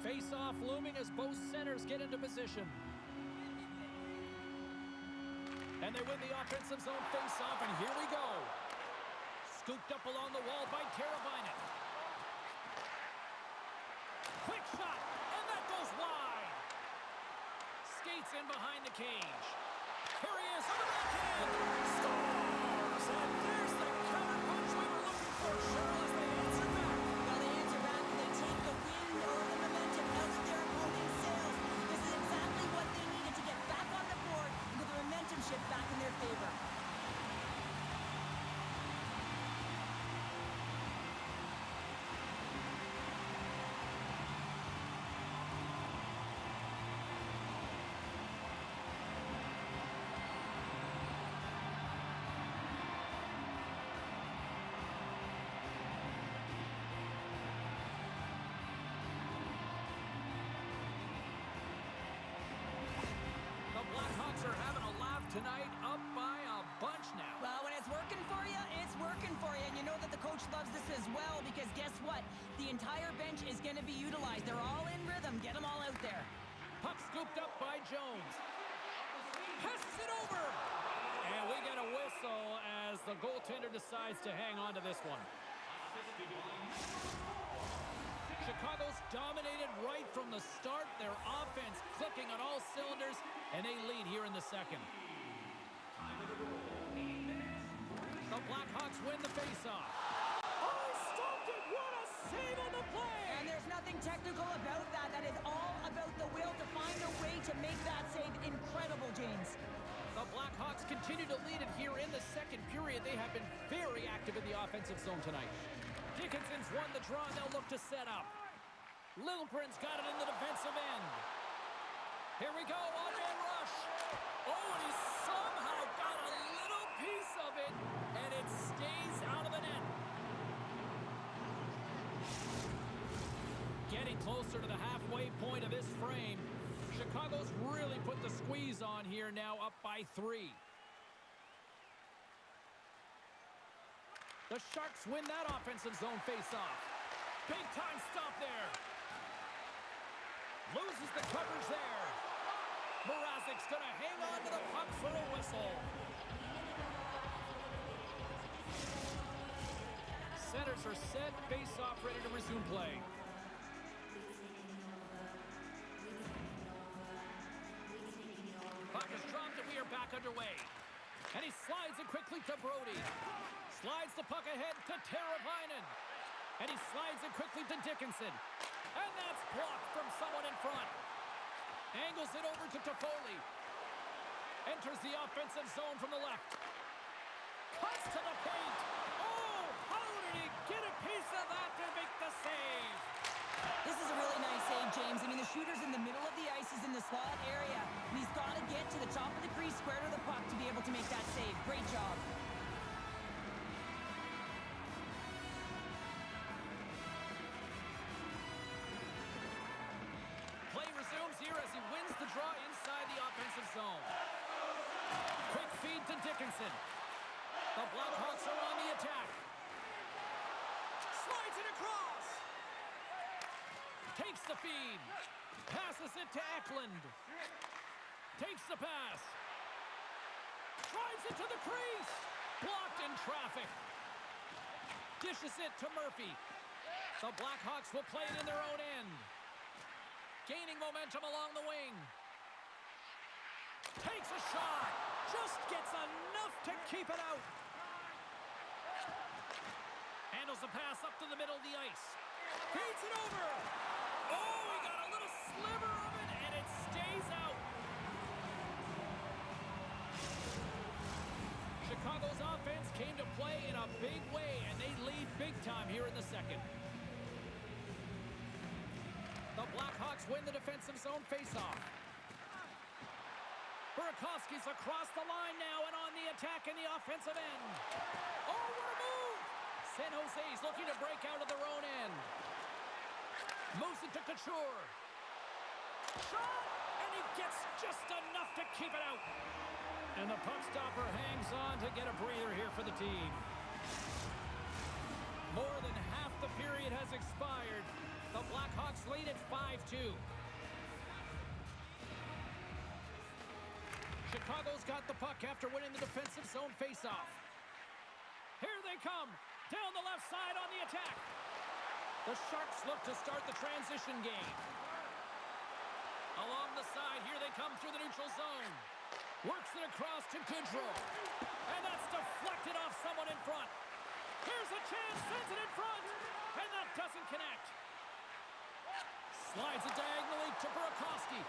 Face-off looming as both centers get into position. And they win the offensive zone face-off, and here we go. Scooped up along the wall by Teravainen. Quick shot, and that goes wide. Skates in behind the cage. Here he is on the backhand. Scores! And there's the counter punch we were looking for. Cheryl, as they answer back. Well, they answer back and they take the wind or the momentum out of their opponent's sails. This is exactly what they needed to get back on the board and get the momentum shift back in their favor. The Blackhawks are having a laugh tonight, up by a bunch now. Well, when it's working for you, it's working for you. And you know that the coach loves this as well because guess what? The entire bench is going to be utilized. They're all in rhythm. Get them all out there. Puck scooped up by Jones. Passes it over. And we get a whistle as the goaltender decides to hang on to this one. Chicago's dominated right from the start. Their offense clicking on all cylinders, and they lead here in the second. The Blackhawks win the faceoff. Oh, he stopped it! What a save on the play! And there's nothing technical about that. That is all about the will to find a way to make that save incredible, James. The Blackhawks continue to lead it here in the second period. They have been very active in the offensive zone tonight. Dickinson's won the draw, and they'll look to set up. Littleprint's got it in the defensive end. Here we go, one-man rush. Oh, and he somehow got a little piece of it, and it stays out of the net. Getting closer to the halfway point of this frame. Chicago's really put the squeeze on here, now up by 3. The Sharks win that offensive zone face-off. Big-time stop there. Loses the coverage there. Mrazek's going to hang on to the puck for a whistle. Centers are set. Face-off ready to resume play. Puck is dropped and we are back underway. And he slides it quickly to Brody. Slides the puck ahead to Teravainen. And he slides it quickly to Dickinson. And that's blocked from someone in front. Angles it over to Toffoli. Enters the offensive zone from the left. Cuts to the paint. Oh, how did he get a piece of that to make the save? This is a really nice save, James. I mean, the shooter's in the middle of the ice. He's in the slot area. And he's got to get to the top of the crease, square to the puck to be able to make that save. Great job. Play resumes here as he wins the draw inside the offensive zone. Quick feed to Dickinson. The Blackhawks are on the attack. Slides it across. Takes the feed. Passes it to Eklund. Takes the pass. Drives it to the crease. Blocked in traffic. Dishes it to Murphy. The Blackhawks will play it in their own end. gaining momentum along the wing. Takes a shot. Just gets enough to keep it out. Handles the pass up to the middle of the ice. Feeds it over. Oh, he got a little sliver of it, and it stays out. Chicago's offense came to play in a big way, and they lead big time here in the second. The Blackhawks win the defensive zone faceoff. Burakovsky's across the line now and on the attack in the offensive end. Oh, what a move! San Jose's looking to break out of their own end. Moves it to Couture. Shot! And he gets just enough to keep it out. And the puck stopper hangs on to get a breather here for the team. More than half the period has expired. The Blackhawks lead at 5-2. Chicago's got the puck after winning the defensive zone faceoff. Here they come. Down the left side on the attack. The Sharks look to start the transition game. Along the side, here they come through the neutral zone. Works it across to Goodrow. And that's deflected off someone in front. Here's a chance, sends it in front. And that doesn't connect. Slides it diagonally to Burakovsky.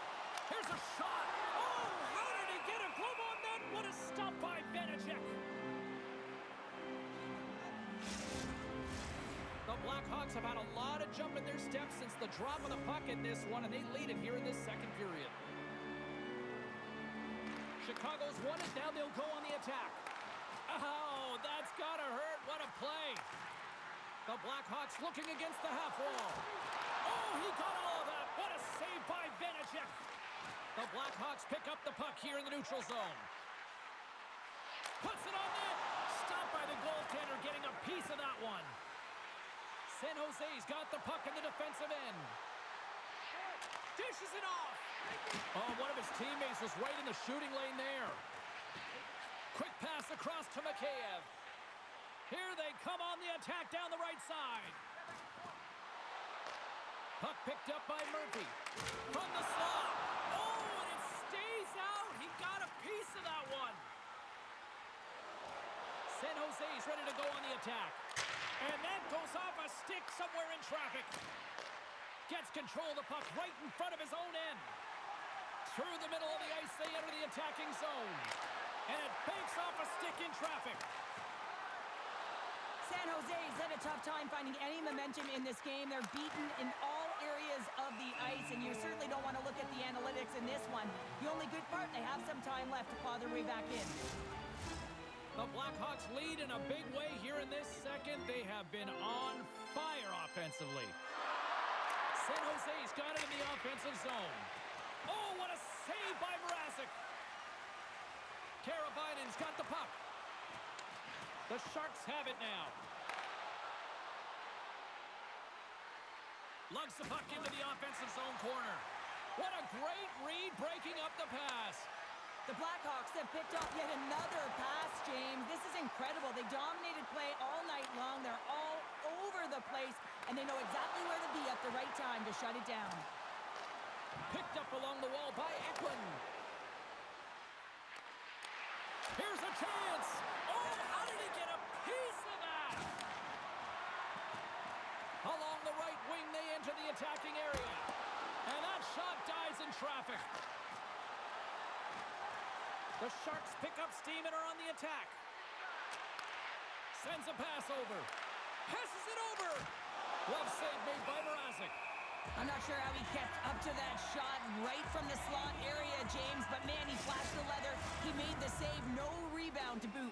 Here's a shot. Oh, how did he get a glove on that? What a stop by Vanacek. The Blackhawks have had a lot of jump in their steps since the drop of the puck in this one, and they lead it here in this second period. Chicago's won it. Now they'll go on the attack. Oh, that's gotta hurt. What a play. The Blackhawks looking against the half wall. Oh, he got all of that. What a save by Vanacek. The Blackhawks pick up the puck here in the neutral zone. Puts it on net. Stopped by the goaltender, getting a piece of that one. San Jose's got the puck in the defensive end. Dishes it off. Oh, one of his teammates was right in the shooting lane there. Quick pass across to Mikheyev. Here they come on the attack down the right side. Puck picked up by Murphy. From the slot. Oh, and it stays out. He got a piece of that one. San Jose's ready to go on the attack. And that goes off a stick somewhere in traffic. Gets control of the puck right in front of his own end. Through the middle of the ice, they enter the attacking zone. And it banks off a stick in traffic. San Jose's had a tough time finding any momentum in this game. They're beaten in all areas of the ice, and you certainly don't want to look at the analytics in this one. The only good part, they have some time left to claw their way back in. The Blackhawks lead in a big way here in this second. They have been on fire offensively. San Jose's got it in the offensive zone. Oh, what a save by Mrazek. Karabainen's got the puck. The Sharks have it now. Lugs the puck into the offensive zone corner. What a great read breaking up the pass. The Blackhawks have picked up yet another pass, James. This is incredible. They dominated play all night long. They're all over the place, and they know exactly where to be at the right time to shut it down. Picked up along the wall by Eklund. Here's a chance. Oh, how did he get a piece of that? Along the right wing, they enter the attacking area. And that shot dies in traffic. The Sharks pick up steam and are on the attack. Sends a pass over. Passes it over. Glove save made by Mrazek. I'm not sure how he kept up to that shot right from the slot area, James, but man, he flashed the leather. He made the save, no rebound to boot.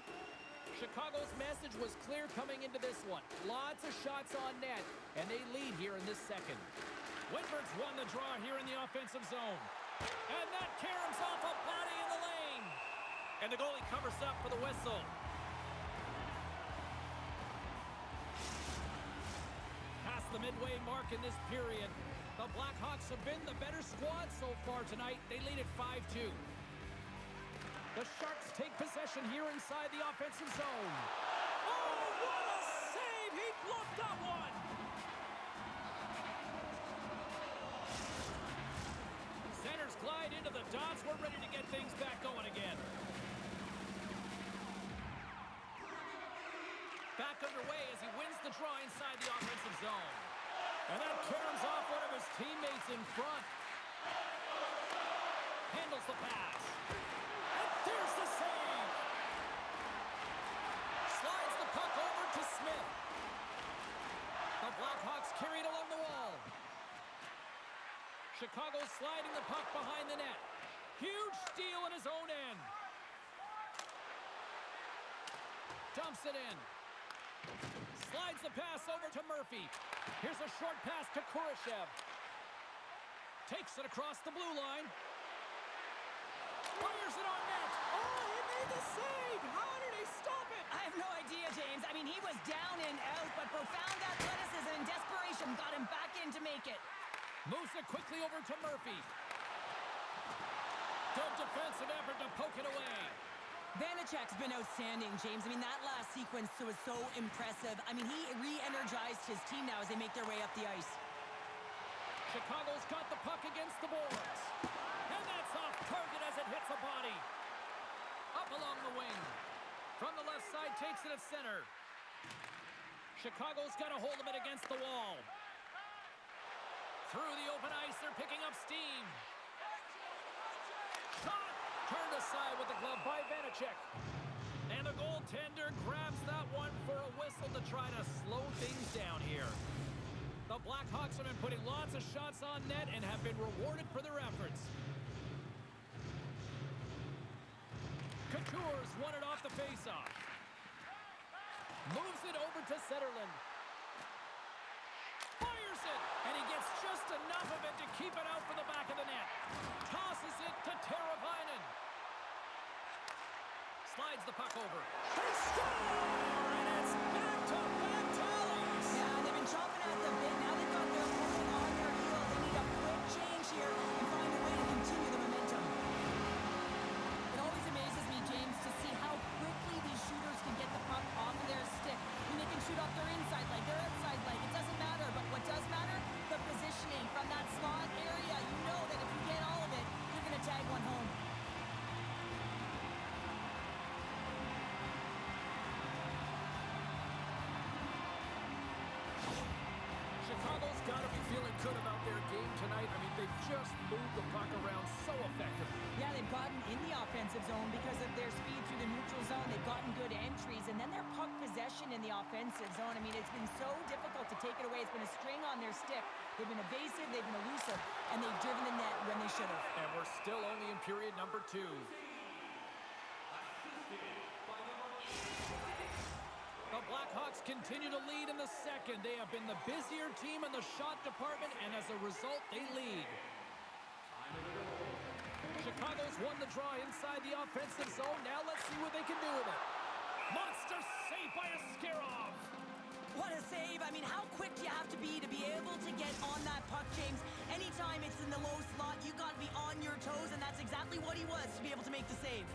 Chicago's message was clear coming into this one. Lots of shots on net, and they lead here in this second. Whitberg's won the draw here in the offensive zone. And that caroms off a body in the lane. And the goalie covers up for the whistle. Past the midway mark in this period, the Blackhawks have been the better squad so far tonight. They lead at 5-2. The Sharks take possession here inside the offensive zone. Oh, what a save! He bluffed that one! slide into the dots. We're ready to get things back going again. Back underway as he wins the draw inside the offensive zone. And that caroms off one of his teammates in front. Handles the pass. And there's the save. Slides the puck over to Smith. The Blackhawks carry it along the wall. Chicago sliding the puck behind the net. Huge steal in his own end. Dumps it in. Slides the pass over to Murphy. Here's a short pass to Kurashev. Takes it across the blue line. Fires it on net. Oh, he made the save. How did he stop it? I have no idea, James. I mean, he was down and out, but profound athleticism and desperation got him back in to make it. Moves it quickly over to Murphy. Good defensive effort to poke it away. Vanecek's been outstanding, James. I mean, that last sequence was so impressive. I mean, he re-energized his team now as they make their way up the ice. Chicago's got the puck against the boards. And that's off target as it hits a body. Up along the wing. From the left side, takes it at center. Chicago's got a hold of it against the wall. Through the open ice, they're picking up steam. Shot! Turned aside with the glove by Vanecek. And the goaltender grabs that one for a whistle to try to slow things down here. The Blackhawks have been putting lots of shots on net and have been rewarded for their efforts. Couture's won it off the faceoff. Moves it over to Zetterlund. Fires it, and he gets just enough of it to keep it out for the back of the net. Tosses it to Teravainen. Slides the puck over. They score! And it's back-to-back tallies! Yeah, they've been chomping at the bit. Now they've got their opponent on their heels. They need a quick change here and find a way to continue the momentum. It always amazes me, James, to see how quickly these shooters can get the puck off of their stick. I mean, they can shoot off their inside leg, their outside leg. It doesn't matter, but what does matter? The positioning from that slot area. You know that if you get all of it, you're going to tag one home. Chicago's got to be feeling good about their game tonight. I mean, they just moved the puck around so effectively. Yeah, they've gotten in the offensive zone because of their speed through the neutral zone. They've gotten good entries, and then their puck possession in the offensive zone. I mean, it's been so difficult to take it away. It's been a string on their stick. They've been evasive, they've been elusive, and they've driven the net when they should have. And we're still only in period number 2. The Blackhawks continue to lead in the second. They have been the busier team in the shot department, and as a result, they lead. Chicago's won the draw inside the offensive zone. Now let's see what they can do with it. Monster save by Askarov. What a save. I mean, how quick do you have to be able to get on that puck, James? Anytime it's in the low slot, you got to be on your toes, and that's exactly what he was to be able to make the save.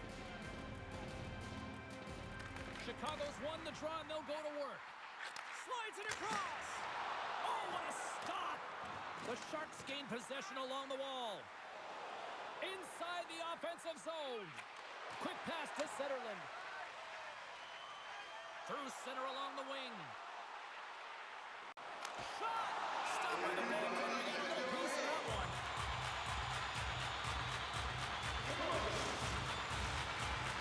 Chicago's won the draw, and they'll go to work. Slides it across. Oh, what a stop. The Sharks gain possession along the wall. Inside the offensive zone. Quick pass to Zetterlund. Through center along the wing. Shot! Stop by the goaltender. We got a little piece of that one.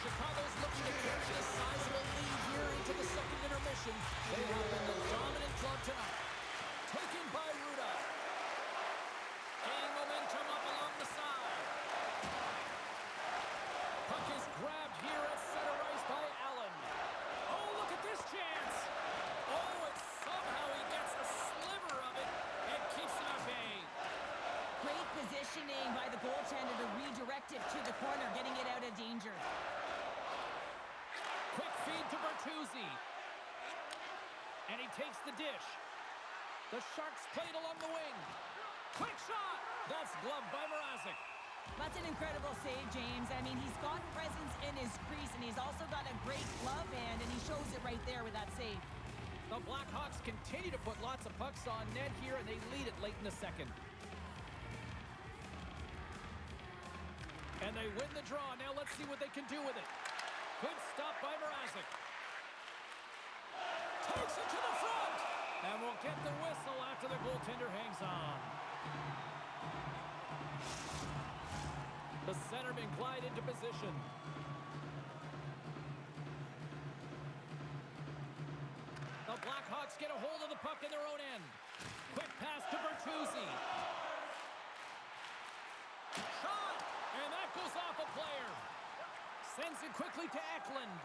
Chicago's looking to catch a sizable lead here into the second intermission. They have been the dominant club tonight. Taken by Ruda. Gaining momentum up along the side. Puck is grabbed here at center ice by Allen. Oh, look at this chance. Oh, and somehow he gets a sliver of it and keeps it at bay. Great positioning by the goaltender to redirect it to the corner, getting it out of danger. Quick feed to Bertuzzi. And he takes the dish. The Sharks played along the wing. Quick shot! That's gloved by Mrazek. That's an incredible save, James. I mean, he's got presence in his crease, and he's also got a great glove hand, and he shows it right there with that save. The Blackhawks continue to put lots of pucks on net here, and they lead it late in the second. And they win the draw. Now let's see what they can do with it. Good stop by Mrazek. Takes it to the front. And we'll get the whistle after the goaltender hangs on. The centerman glide into position. The Blackhawks get a hold of the puck in their own end. Quick pass to Bertuzzi. Shot! And that goes off a player. Sends it quickly to Eklund.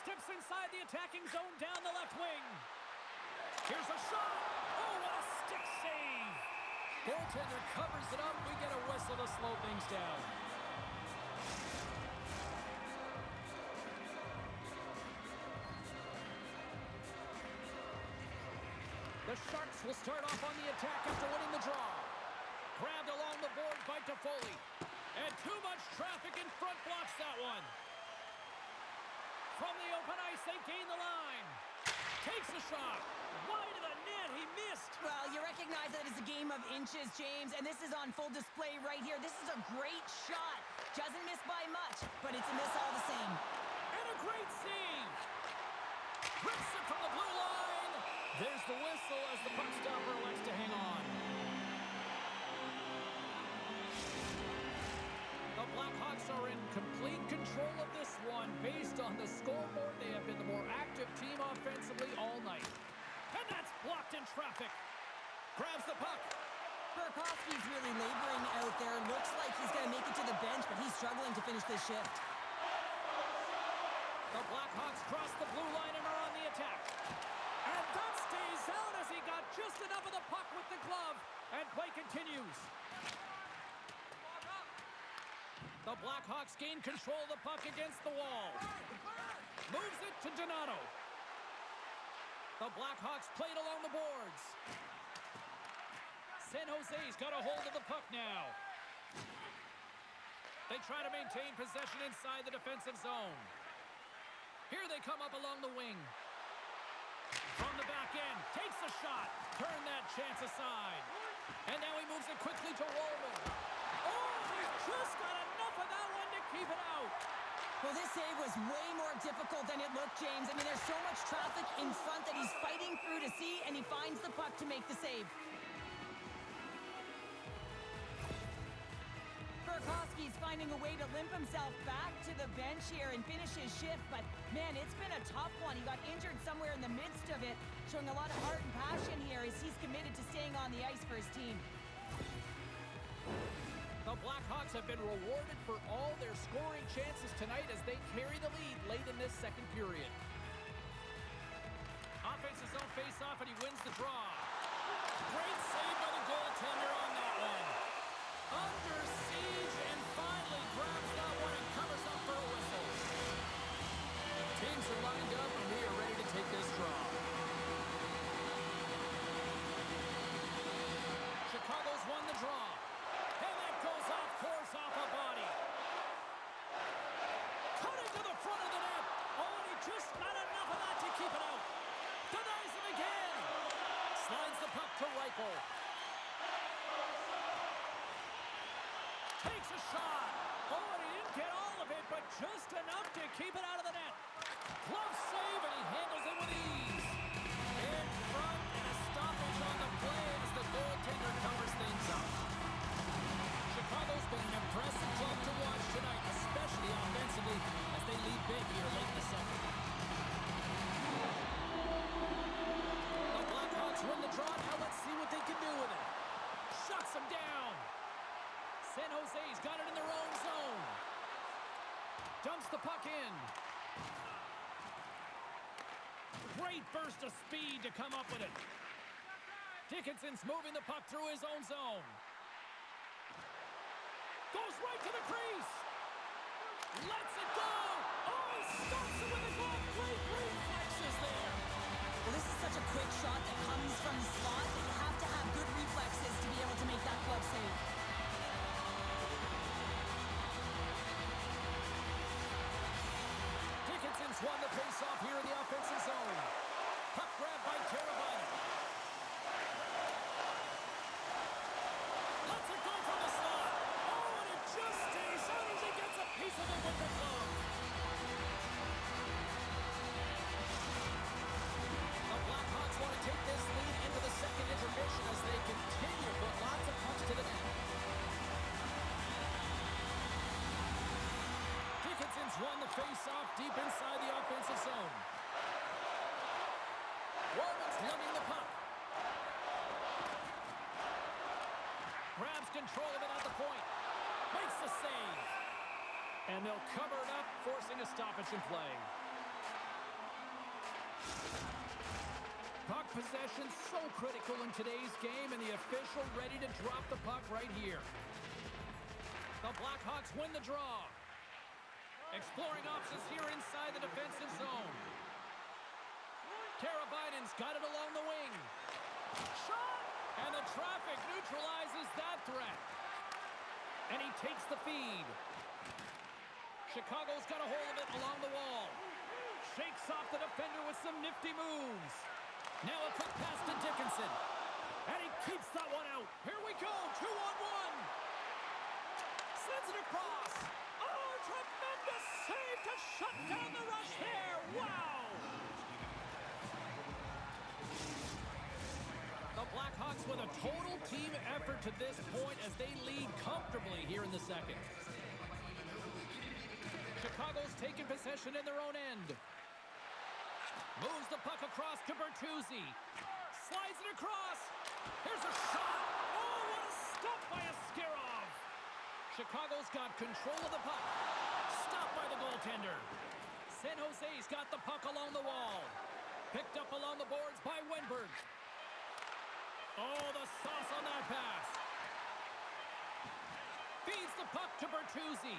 Steps inside the attacking zone down the left wing. Here's a shot. Oh, what a stick save. Goaltender covers it up. We get a whistle to slow things down. The Sharks will start off on the attack after winning the draw. Grabbed along the boards by Toffoli. And too much traffic in front blocks that one. From the open ice, they gain the line. Takes a shot. Wide of the net, he missed. Well, you recognize that it's a game of inches, James, and this is on full display right here. This is a great shot. Doesn't miss by much, but it's a miss all the same. And a great save. Rips it from the blue line. There's the whistle as the puck stopper elects to hang on. The Blackhawks are in complete control of this one. Based on the scoreboard, they have been the more active team offensively all night. And that's blocked in traffic. Grabs the puck. Burakovsky's really laboring out there. Looks like he's going to make it to the bench, but he's struggling to finish this shift. The Blackhawks cross the blue line and are on the attack. And that stays out as he got just enough of the puck with the glove. And play continues. The Blackhawks gain control of the puck against the wall. Moves it to Donato. The Blackhawks played along the boards. San Jose's got a hold of the puck now. They try to maintain possession inside the defensive zone. Here they come up along the wing. From the back end, takes a shot. Turn that chance aside. And now he moves it quickly to Roman. Oh, he's just got enough of that one to keep it out. Well, this save was way more difficult than it looked, James. I mean, there's so much traffic in front that he's fighting through to see, and he finds the puck to make the save. Burakovsky's finding a way to limp himself back to the bench here and finish his shift, but man, it's been a tough one. He got injured somewhere in the midst of it, showing a lot of heart and passion here as he's committed to staying on the ice for his team. The Blackhawks have been rewarded for all their scoring chances tonight as they carry the lead late in this second period. Offensive zone face-off, and he wins the draw. Great save by the goaltender on that one. Under siege, and finally grabs that one and covers up for a whistle. Teams are lined up, and we are ready to take this draw. Chicago's won the draw. And that goes off course, off a body. Cutting to the front of the net. Oh, and he just not enough of that to keep it out. Denies him again. Slides the puck to Reichel. Takes a shot. Oh, and he didn't get all of it, but just enough to keep it out of the net. Glove save, and he handles it with ease. In front, and a stoppage on the play as the goaltender covers things up. Chicago's been an impressive club to watch tonight, especially offensively, as they lead big here late in the second. The Blackhawks win the draw. Now let's see what they can do with it. Shuts them down. San Jose's got it in their own zone. Dumps the puck in. Great burst of speed to come up with it. Dickinson's moving the puck through his own zone. Goes right to the crease. Lets it go. Oh, he stops it with a glove. Great reflexes there. Well, this is such a quick shot that comes from the slot that you have to have good reflexes to be able to make that glove save. Dickinson's won the face-off here in the offensive zone. Puck grab by Carabiner. Lets it go from the slot. Oh, and it just stays won the face-off deep inside the offensive zone. Walman's lugging the puck. Grabs control of it at the point. Makes the save. And they'll cover it up, forcing a stoppage in play. Puck possession so critical in today's game, and the official ready to drop the puck right here. The Blackhawks win the draw. Exploring options here inside the defensive zone. Teravainen's got it along the wing. Shot! And the traffic neutralizes that threat. And he takes the feed. Chicago's got a hold of it along the wall. Shakes off the defender with some nifty moves. Now a quick pass to Dickinson. And he keeps that one out. Here we go, 2-on-1. Sends it across. Oh, tremendous save to shut down the rush there. Wow! The Blackhawks with a total team effort to this point as they lead comfortably here in the second. Chicago's taking possession in their own end. Moves the puck across to Bertuzzi. Slides it across. Here's a shot. Oh, what a stop by Askarov. Chicago's got control of the puck. Stopped by the goaltender. San Jose's got the puck along the wall. Picked up along the boards by Wenberg. Oh, the sauce on that pass. Feeds the puck to Bertuzzi.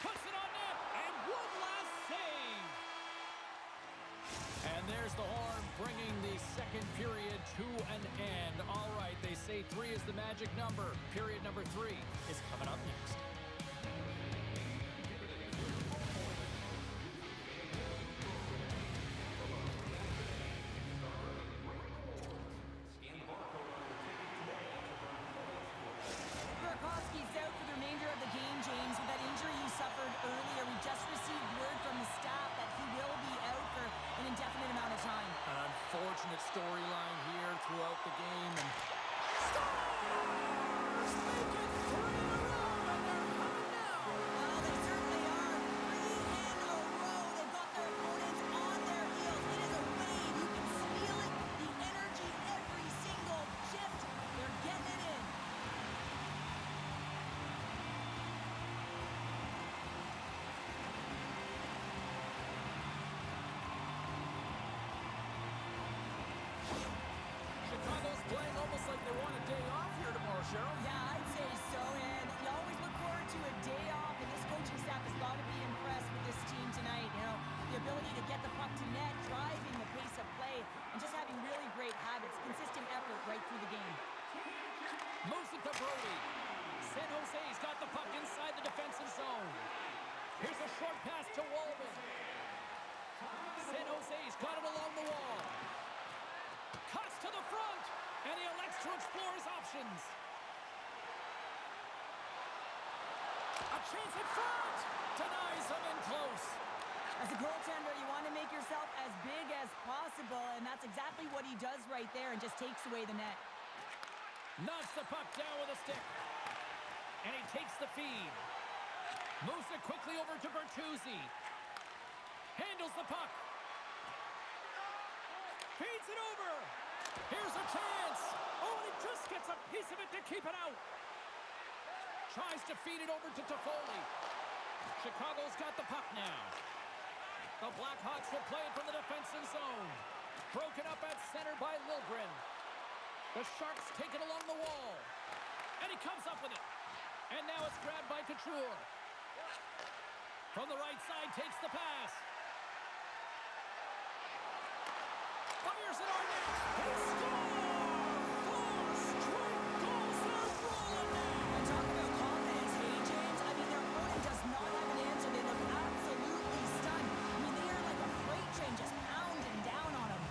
Puts it on net. And one last save. And there's the horn, bringing the second period to an end. All right, they say 3 is the magic number. Period number 3 is coming up next. Burakovsky's out for the remainder of the game, James, with that injury he suffered earlier. We just received word from the staff that he will be out for an indefinite amount of time. An unfortunate storyline here throughout the game. And Stars make it 3 in a row, and they're coming now. Well, they certainly are. 3 in a row. They've got their opponents on their heels. It is a wave. You can feel it. The energy every single shift. They're getting it in. Chicago's playing almost like they want a day off here tomorrow, Cheryl. Yeah, I'd say so. And you always look forward to a day off. And this coaching staff has got to be impressed with this team tonight. You know, the ability to get the puck to net, driving the pace of play, and just having really great habits, consistent effort right through the game. Moves it to Brody. San Jose's got the puck inside the defensive zone. Here's a short pass to Walman. San Jose's got it along the wall. Cuts to the front, and he elects to explore his options. A chance in front. Denies him in close. As a goaltender, you want to make yourself as big as possible, and that's exactly what he does right there and just takes away the net. Knocks the puck down with a stick. And he takes the feed. Moves it quickly over to Bertuzzi. Handles the puck. Feeds it over. Here's a chance. Oh, and he just gets a piece of it to keep it out. Tries to feed it over to Toffoli. Chicago's got the puck now. The Blackhawks will play it from the defensive zone. Broken up at center by Liljegren. The Sharks take it along the wall. And he comes up with it. And now it's grabbed by Couture. From the right side, takes the pass. Fires it on net. He scores! 4 straight goals. They're rolling now. And talk about confidence, hey, James. I mean, their opponent does not have an answer. They look absolutely stunned. I mean, they are like a freight train just pounding down on them.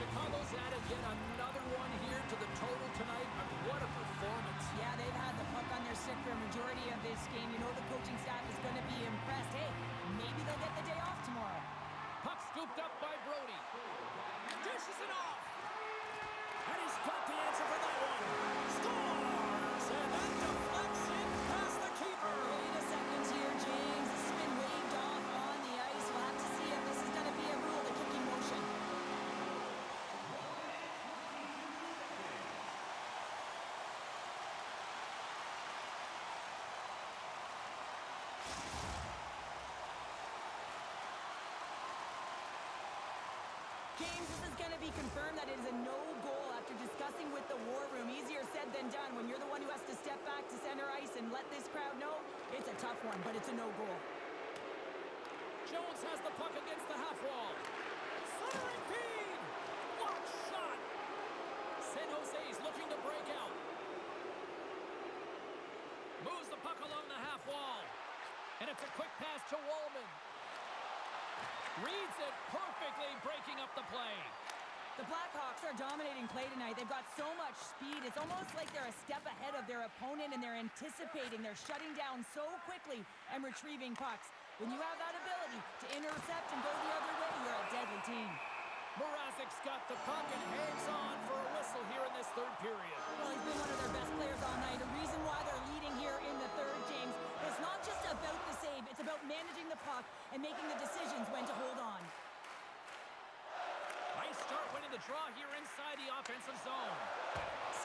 Chicago's added yet another one here to the total tonight. What a performance. Yeah, they've had the puck on their stick for a majority of this game. You know the coaching staff is going to be impressed. Hey, maybe they'll get the day off tomorrow. Puck scoop scooped up by Brody. Dishes it off. And he's got the answer for that one. Scores! And that deflects in past the keeper. Wait a second here, James. This has been waved off on the ice. We'll have to see if this is going to be a rule, the kicking motion. James, this is going to be confirmed that it is a no-goal after discussing with the war room. Easier said than done when you're the one who has to step back to center ice and let this crowd know. It's a tough one, but it's a no-goal. Jones has the puck against the half wall. Centering feed! Block shot! San Jose's looking to break out. Moves the puck along the half wall. And it's a quick pass to Wallman. Reads it perfectly, breaking up the play. The Blackhawks are dominating play tonight. They've got so much speed. It's almost like they're a step ahead of their opponent, and they're anticipating. They're shutting down so quickly and retrieving pucks. When you have that ability to intercept and go the other way, you're a deadly team. Mrazek's got the puck and hangs on for a whistle here in this third period. Well, he's been one of their best players all night. The reason why they're leading here in the third, James, it's not just about the save. It's about managing the puck and making the decisions when to hold on. Nice start winning the draw here inside the offensive zone.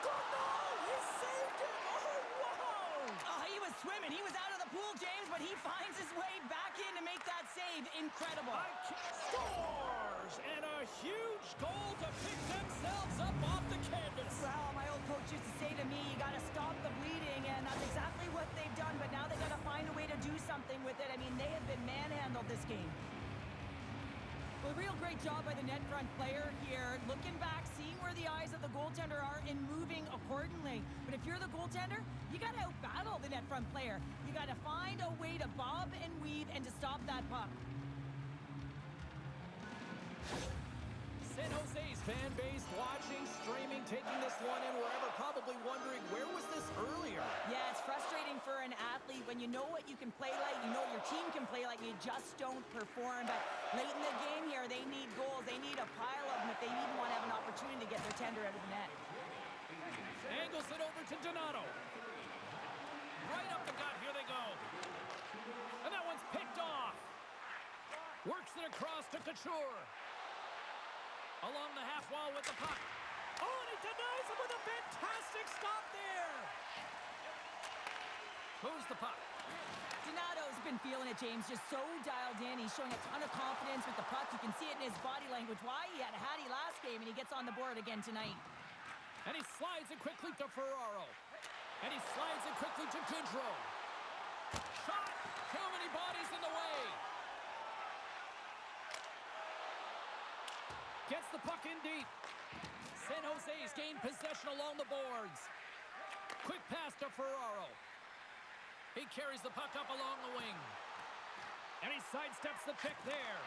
Scored! No! He saved it! Oh, whoa! Oh, he was swimming. He was out of the pool, James, but he finds his way back in to make that save. Incredible. Scores! And a huge goal to pick themselves up off the canvas. Well, my old coach used to say to me, you got to stop the bleeding, and that's exactly what they've done, but now they got to find a way to do something with it. I mean, they have been manhandled this game. Well, a real great job by the net front player here, looking back, seeing where the eyes of the goaltender are, and moving accordingly. But if you're the goaltender, you got to outbattle the net front player. You got to find a way to bob and weave and to stop that puck. San Jose's fan base watching, streaming, taking this one in wherever, probably wondering, where was this earlier? Yeah, it's frustrating for an athlete when you know what you can play like, you know your team can play like, you just don't perform. But late in the game here, they need goals. They need a pile of them if they even want to have an opportunity to get their tender out of the net. Angles it over to Donato. Right up the gut, here they go. And that one's picked off. Works it across to Couture. Along the half wall with the puck. Oh, and he denies him with a fantastic stop there. Moves the puck. Donato's been feeling it, James, just so dialed in. He's showing a ton of confidence with the puck. You can see it in his body language. Why? He had Hattie last game, and he gets on the board again tonight. And he slides it quickly to Ferraro. And he slides it quickly to Goodrow. Shot! Too many bodies in the way. Gets the puck in deep. San Jose's gained possession along the boards. Quick pass to Ferraro. He carries the puck up along the wing. And he sidesteps the pick there.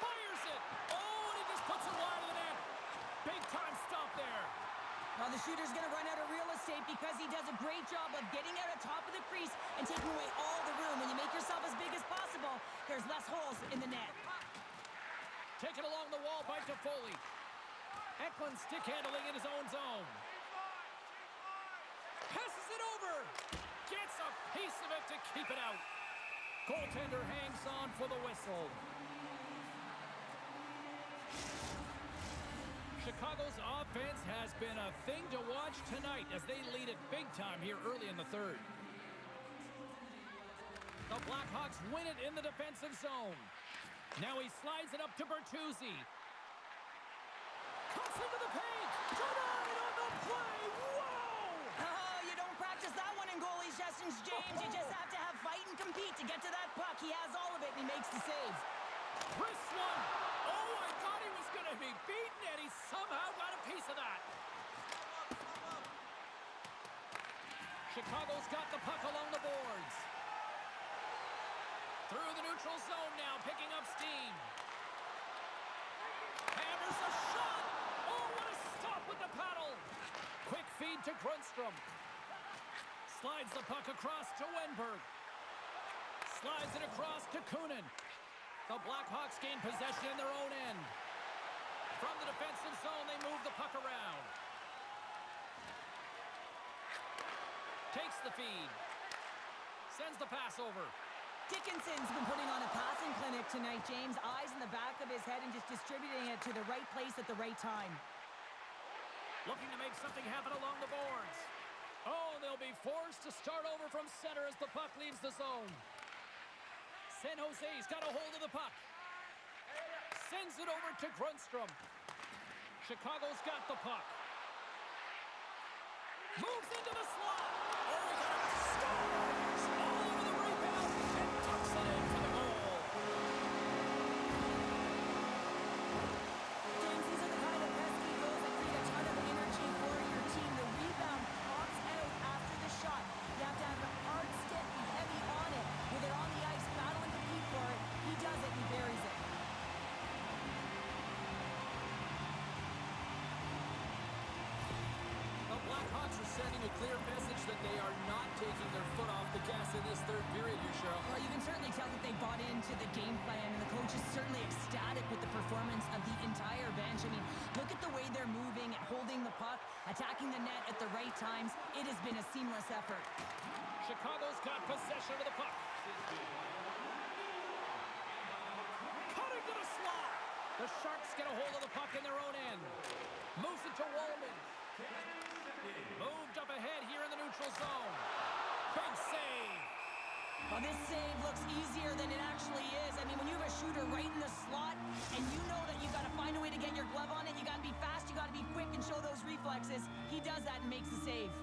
Fires it! Oh, and he just puts it wide of the net. Big time stop there. Well, the shooter's going to run out of real estate because he does a great job of getting out of top of the crease and taking away all the room. When you make yourself as big as possible, there's less holes in the net. Taken along the wall by Toffoli. Eklund stick handling in his own zone. Passes it over. Gets a piece of it to keep it out. Goaltender hangs on for the whistle. Chicago's offense has been a thing to watch tonight as they lead it big time here early in the third. The Blackhawks win it in the defensive zone. Now he slides it up to Bertuzzi. Cuts into the paint. Denied on the play. Whoa! Oh, you don't practice that one in goalie sessions, James. You just have to have fight and compete to get to that puck. He has all of it, and he makes the save. Chris one. Oh, I thought he was going to be beaten, and he somehow got a piece of that. Chicago's got the puck along the boards. Through the neutral zone now, picking up steam. Hammers a shot! Oh, what a stop with the paddle! Quick feed to Grundstrom. Slides the puck across to Wenberg. Slides it across to Kunin. The Blackhawks gain possession in their own end. From the defensive zone, they move the puck around. Takes the feed. Sends the pass over. Dickinson's been putting on a passing clinic tonight, James. Eyes in the back of his head and just distributing it to the right place at the right time. Looking to make something happen along the boards. Oh, they'll be forced to start over from center as the puck leaves the zone. San Jose's got a hold of the puck. Sends it over to Grundstrom. Chicago's got the puck. Moves into the slot. Oh, he got it. Scores! All over the rebound and tucks it in for the goal. James, these are the kind of pesky goals that create a ton of energy for your team. The rebound pops out after the shot. You have to have a hard stick, be heavy on it. With it on the ice, battle and compete for it. He does it, he buries it. The Blackhawks are sending a clear message that they are not taking their foot off the gas in this third period here, Cheryl. Well, you can certainly tell that they bought into the game plan, and the coach is certainly ecstatic with the performance of the entire bench. I mean, look at the way they're moving, holding the puck, attacking the net at the right times. It has been a seamless effort. Chicago's got possession of the puck. Cutting to the slot. The Sharks get a hold of the puck in their own end. Moves it to Wallman. Moved up ahead here in the neutral zone. Big save. Well, this save looks easier than it actually is. I mean, when you have a shooter right in the slot and you know that you've got to find a way to get your glove on it, you got to be fast, you got to be quick and show those reflexes. He does that and makes the save.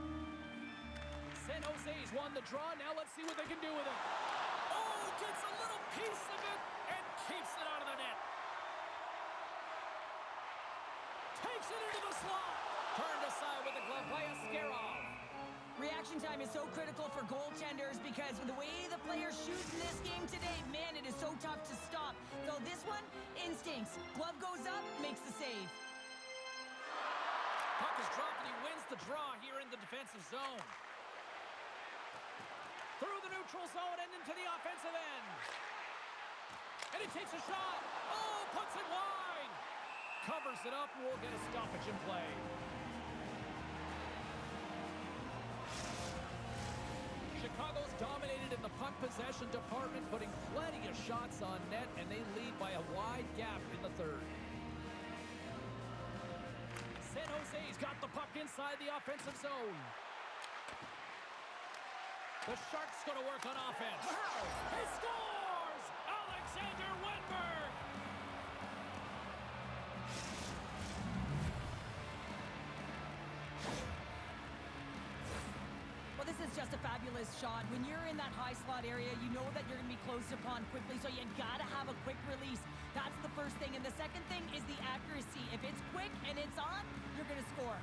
San Jose's won the draw. Now let's see what they can do with it. Oh, gets a little piece of it and keeps it out of the net. Takes it into the slot. Turned aside with the glove by Askarov. Reaction time is so critical for goaltenders because the way the players shoot in this game today, man, it is so tough to stop. So this one, instincts. Glove goes up, makes the save. Puck is dropped and he wins the draw here in the defensive zone. Through the neutral zone and into the offensive end. And he takes a shot. Oh, puts it wide. Covers it up and we'll get a stoppage in play. Chicago's dominated in the puck possession department, putting plenty of shots on net, and they lead by a wide gap in the third. San Jose's got the puck inside the offensive zone. The Sharks going to work on offense. Wow! He scores! Alexander Wenberg! Well, this is just a fabulous shot. When you're in that high slot area, you know that you're going to be closed upon quickly, so you got to have a quick release. That's the first thing. And the second thing is the accuracy. If it's quick and it's on, you're going to score.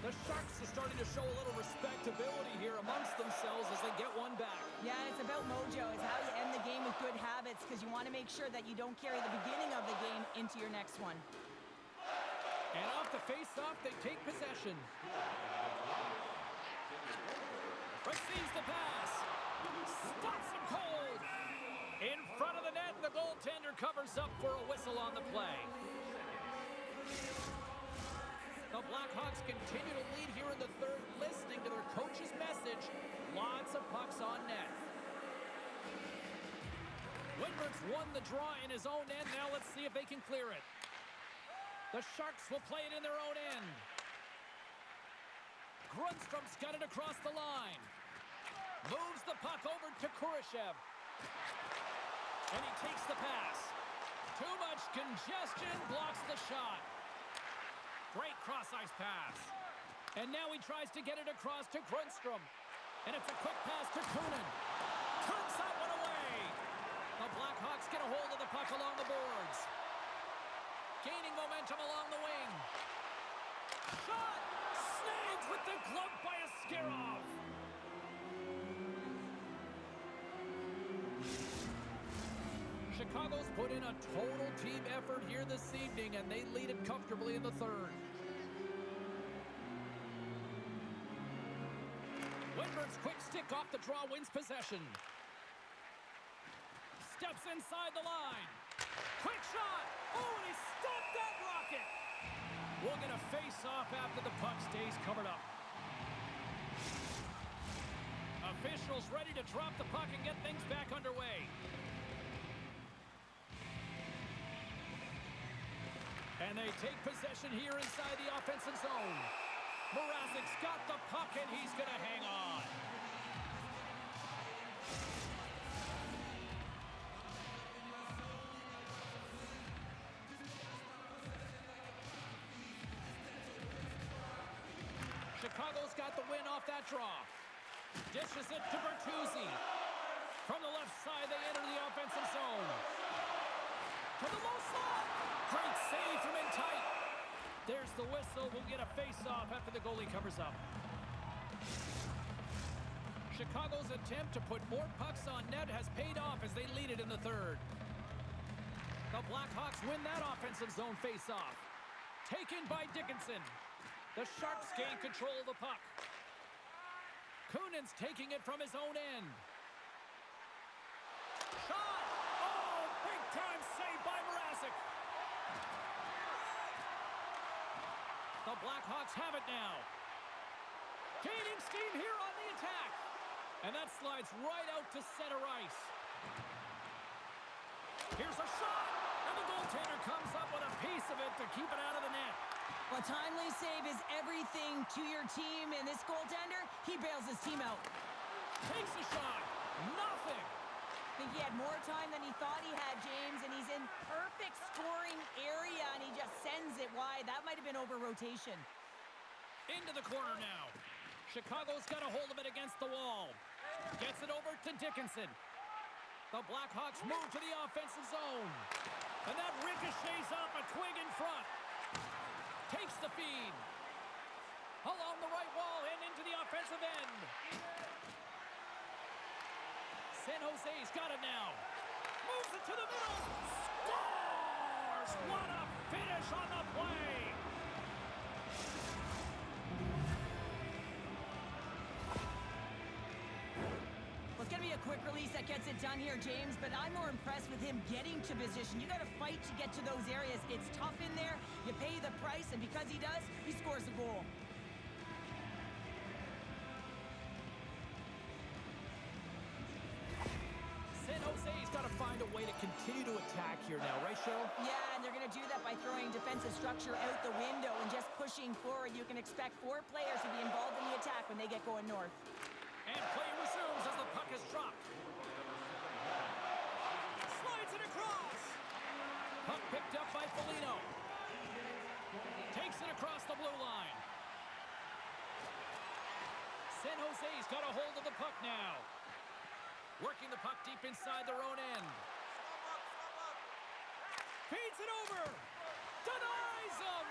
The Sharks are starting to show a little respectability here amongst themselves as they get one back. Yeah, it's about mojo. It's how you end the game with good habits because you want to make sure that you don't carry the beginning of the game into your next one. And off the face-off, they take possession. Receives the pass. Stops him cold. In front of the net, the goaltender covers up for a whistle on the play. The Blackhawks continue to lead here in the third, listening to their coach's message. Lots of pucks on net. Winberg's won the draw in his own end. Now let's see if they can clear it. The Sharks will play it in their own end. Grundstrom's got it across the line. Moves the puck over to Kurashev. And he takes the pass. Too much congestion, blocks the shot. Great cross-ice pass. And now he tries to get it across to Grundstrom. And it's a quick pass to Kunin. Turns that one away. The Blackhawks get a hold of the puck along the boards. Gaining momentum along the wing. Shot! Snagged with the glove by Askarov. Chicago's put in a total team effort here this evening, and they lead it comfortably in the third. Sharks' quick stick off the draw wins possession. Steps inside the line. Quick shot. Oh, and he stopped that rocket. We'll get a face-off after the puck stays covered up. Officials ready to drop the puck and get things back underway. And they take possession here inside the offensive zone. Mrazek's got the puck and he's going to hang on. Chicago's got the win off that draw. Dishes it to Bertuzzi. From the left side, they enter the offensive zone. To the low slot. Great save from in tight. There's the whistle. We'll get a face-off after the goalie covers up. Chicago's attempt to put more pucks on net has paid off as they lead it in the third. The Blackhawks win that offensive zone face-off. Taken by Dickinson. The Sharks gain control of the puck. Kunin's taking it from his own end. Shot! Oh, big-time save by Mrazek. The Blackhawks have it now. Gaining steam here on the attack. And that slides right out to center ice. Here's a shot. And the goaltender comes up with a piece of it to keep it out of the net. A timely save is everything to your team, and this goaltender, he bails his team out. Takes a shot. Nothing. I think he had more time than he thought he had, James, and he's in perfect scoring area, and he just sends it wide. That might have been over rotation. Into the corner now. Chicago's got a hold of it against the wall. Gets it over to Dickinson. The Blackhawks move to the offensive zone. And that ricochets off a twig in front. Takes the feed. Along the right wall and into the offensive end. San Jose's got it now. Moves it to the middle. Scores! What a finish on the play! Well, it's going to be a quick release that gets it done here, James, but I'm more impressed with him getting to position. You got to fight to get to those areas. It's tough in there. You pay the price, and because he does, he scores a goal. San Jose's got to find a way to continue to attack here now, right, Cheryl? Yeah, and they're going to do that by throwing defensive structure out the window and just pushing forward. You can expect 4 players to be involved in the attack when they get going north. And play resumes as the puck is dropped. Slides it across. Puck picked up by Foligno. Takes it across the blue line. San Jose's got a hold of the puck now. Working the puck deep inside their own end. Feeds it over. Denies them.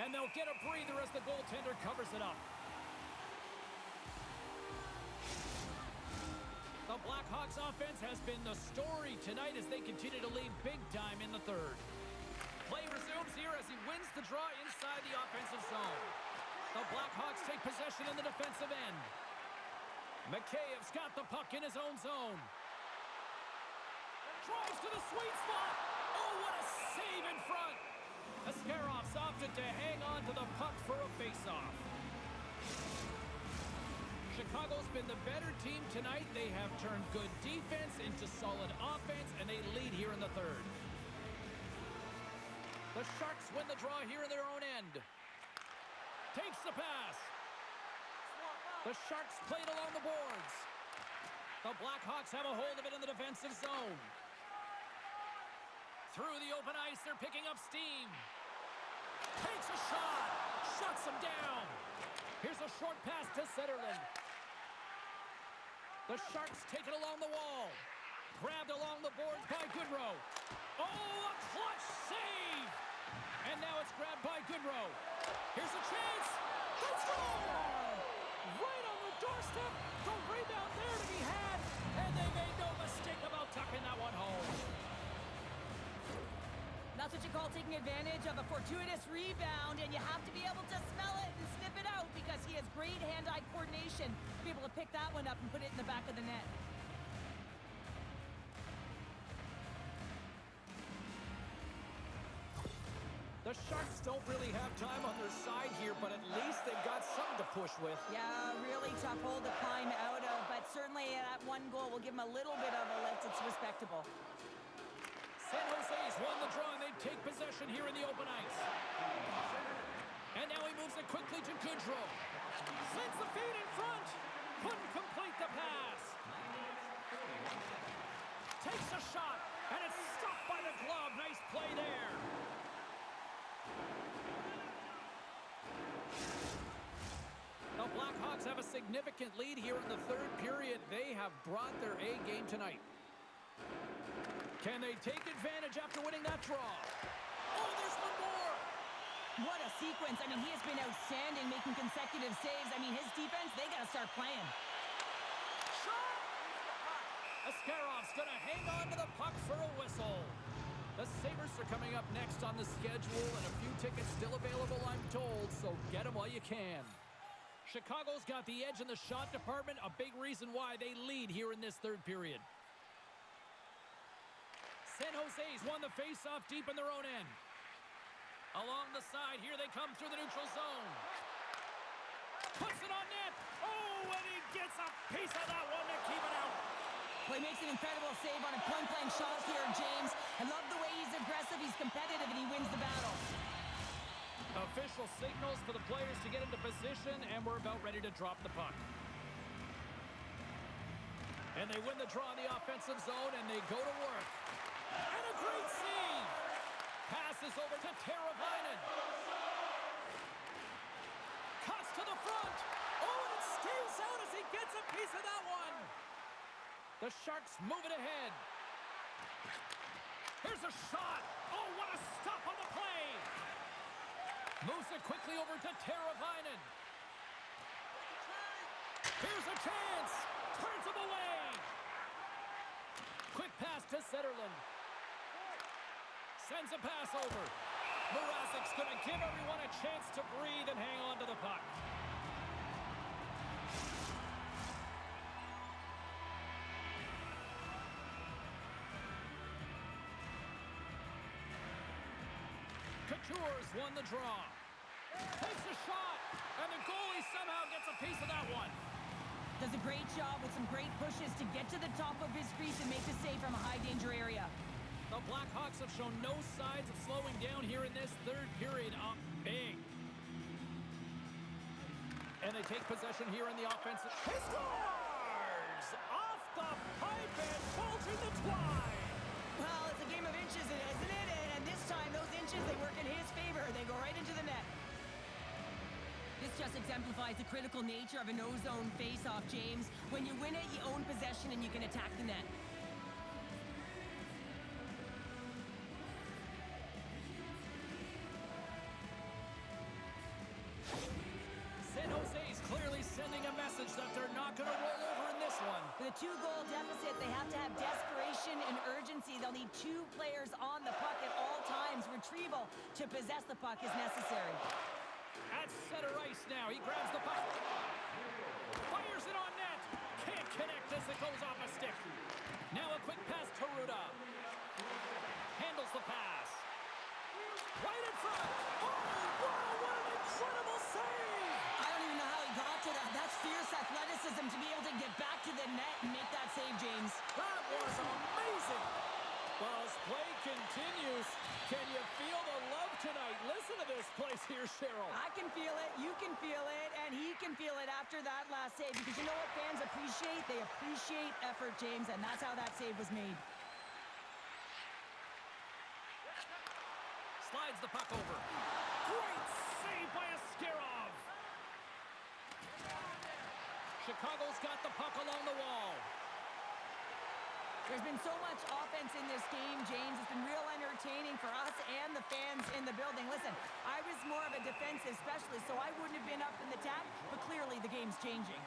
And they'll get a breather as the goaltender covers it up. The Blackhawks offense has been the story tonight as they continue to lead big time in the third. Play resumes here as he wins the draw inside the offensive zone. The Blackhawks take possession in the defensive end. Mikheyev's got the puck in his own zone. Drives to the sweet spot. Oh, what a save in front. Ascarov's opted to hang on to the puck for a faceoff. Chicago's been the better team tonight. They have turned good defense into solid offense, and they lead here in the third. The Sharks win the draw here in their own end. Takes the pass. The Sharks played along the boards. The Blackhawks have a hold of it in the defensive zone. Through the open ice, they're picking up steam. Takes a shot. Shuts them down. Here's a short pass to Zetterlund. The Sharks take it along the wall. Grabbed along the boards by Goodrow. Oh, a clutch save! And now it's grabbed by Goodrow. Here's a chance. The score! Right on the doorstep. The rebound there to be had. And they made no mistake about tucking that one home. That's what you call taking advantage of a fortuitous rebound, and you have to be able to smell it and sniff it out because he has great hand-eye coordination to be able to pick pick that one up and put it in the back of the net. The Sharks don't really have time on their side here, but at least they've got something to push with. Yeah, really tough hole to climb out of, but certainly that one goal will give them a little bit of a lift. It's respectable. San Jose's won the draw, and they take possession here in the open ice. And now he moves it quickly to Goodrow. Sends the feed in front. Couldn't complete the pass. Takes a shot, and it's stopped by the glove. Nice play there. The Blackhawks have a significant lead here in the third period. They have brought their A game tonight. Can they take advantage after winning that draw? Oh, there's one more. What a sequence. I mean, he has been outstanding, making consecutive saves. I mean, his defense, they got to start playing. Shot! Ascarov's going to hang on to the puck for a whistle. The Sabres are coming up next on the schedule, and a few tickets still available, I'm told, so get them while you can. Chicago's got the edge in the shot department, a big reason why they lead here in this third period. San Jose's won the face-off deep in their own end. Along the side, here they come through the neutral zone. Puts it on net. Oh, and he gets a piece of that one to keep it out. Well, he makes an incredible save on a point-blank shot here, James. I love the way he's aggressive, he's competitive, and he wins the battle. Official signals for the players to get into position, and we're about ready to drop the puck. And they win the draw in the offensive zone, and they go to work. And a great save! Passes over to Teravainen. Cuts to the front. Oh, and it steals out as he gets a piece of that one. The Sharks move it ahead. Here's a shot. Oh, what a stop on the play. Moves it quickly over to Teravainen. Here's a chance. Turns him away. Quick pass to Zetterlund. Sends a pass over. Mrazek's going to give everyone a chance to breathe and hang on to the puck. Couture's won the draw. Takes a shot, and the goalie somehow gets a piece of that one. Does a great job with some great pushes to get to the top of his crease and make the save from a high-danger area. The Blackhawks have shown no signs of slowing down here in this third period. Big. And they take possession here in the offensive. He scores! Off the pipe and bulging the twine. Well, it's a game of inches, isn't it? And this time, those inches, they work in his favor. They go right into the net. This just exemplifies the critical nature of a no-zone face-off, James. When you win it, you own possession and you can attack the net. San Jose's clearly sending a message that they're not going to roll over in this one. With a 2-goal deficit, they have to have desperation and urgency. They'll need 2 players on the puck at all times. Retrieval to possess the puck is necessary. At center ice now, he grabs the puck. Fires it on net. Can't connect as it goes off a stick. Now a quick pass to Ruda. Handles the pass. Right in front. Oh, wow, what an incredible save. I don't even know how he got to that. That's fierce athleticism to be able to get back to the net and make that save, James. That was amazing. Well, as play continues, can you feel the love tonight? Listen to this place here, Cheryl. I can feel it, you can feel it, and he can feel it after that last save. Because you know what fans appreciate? They appreciate effort, James, and that's how that save was made. Slides the puck over. Great save by Askarov. Chicago's got the puck along the wall. There's been so much offense in this game, James. It's been real entertaining for us and the fans in the building. Listen, I was more of a defensive specialist, so I wouldn't have been up in the tap, but clearly the game's changing.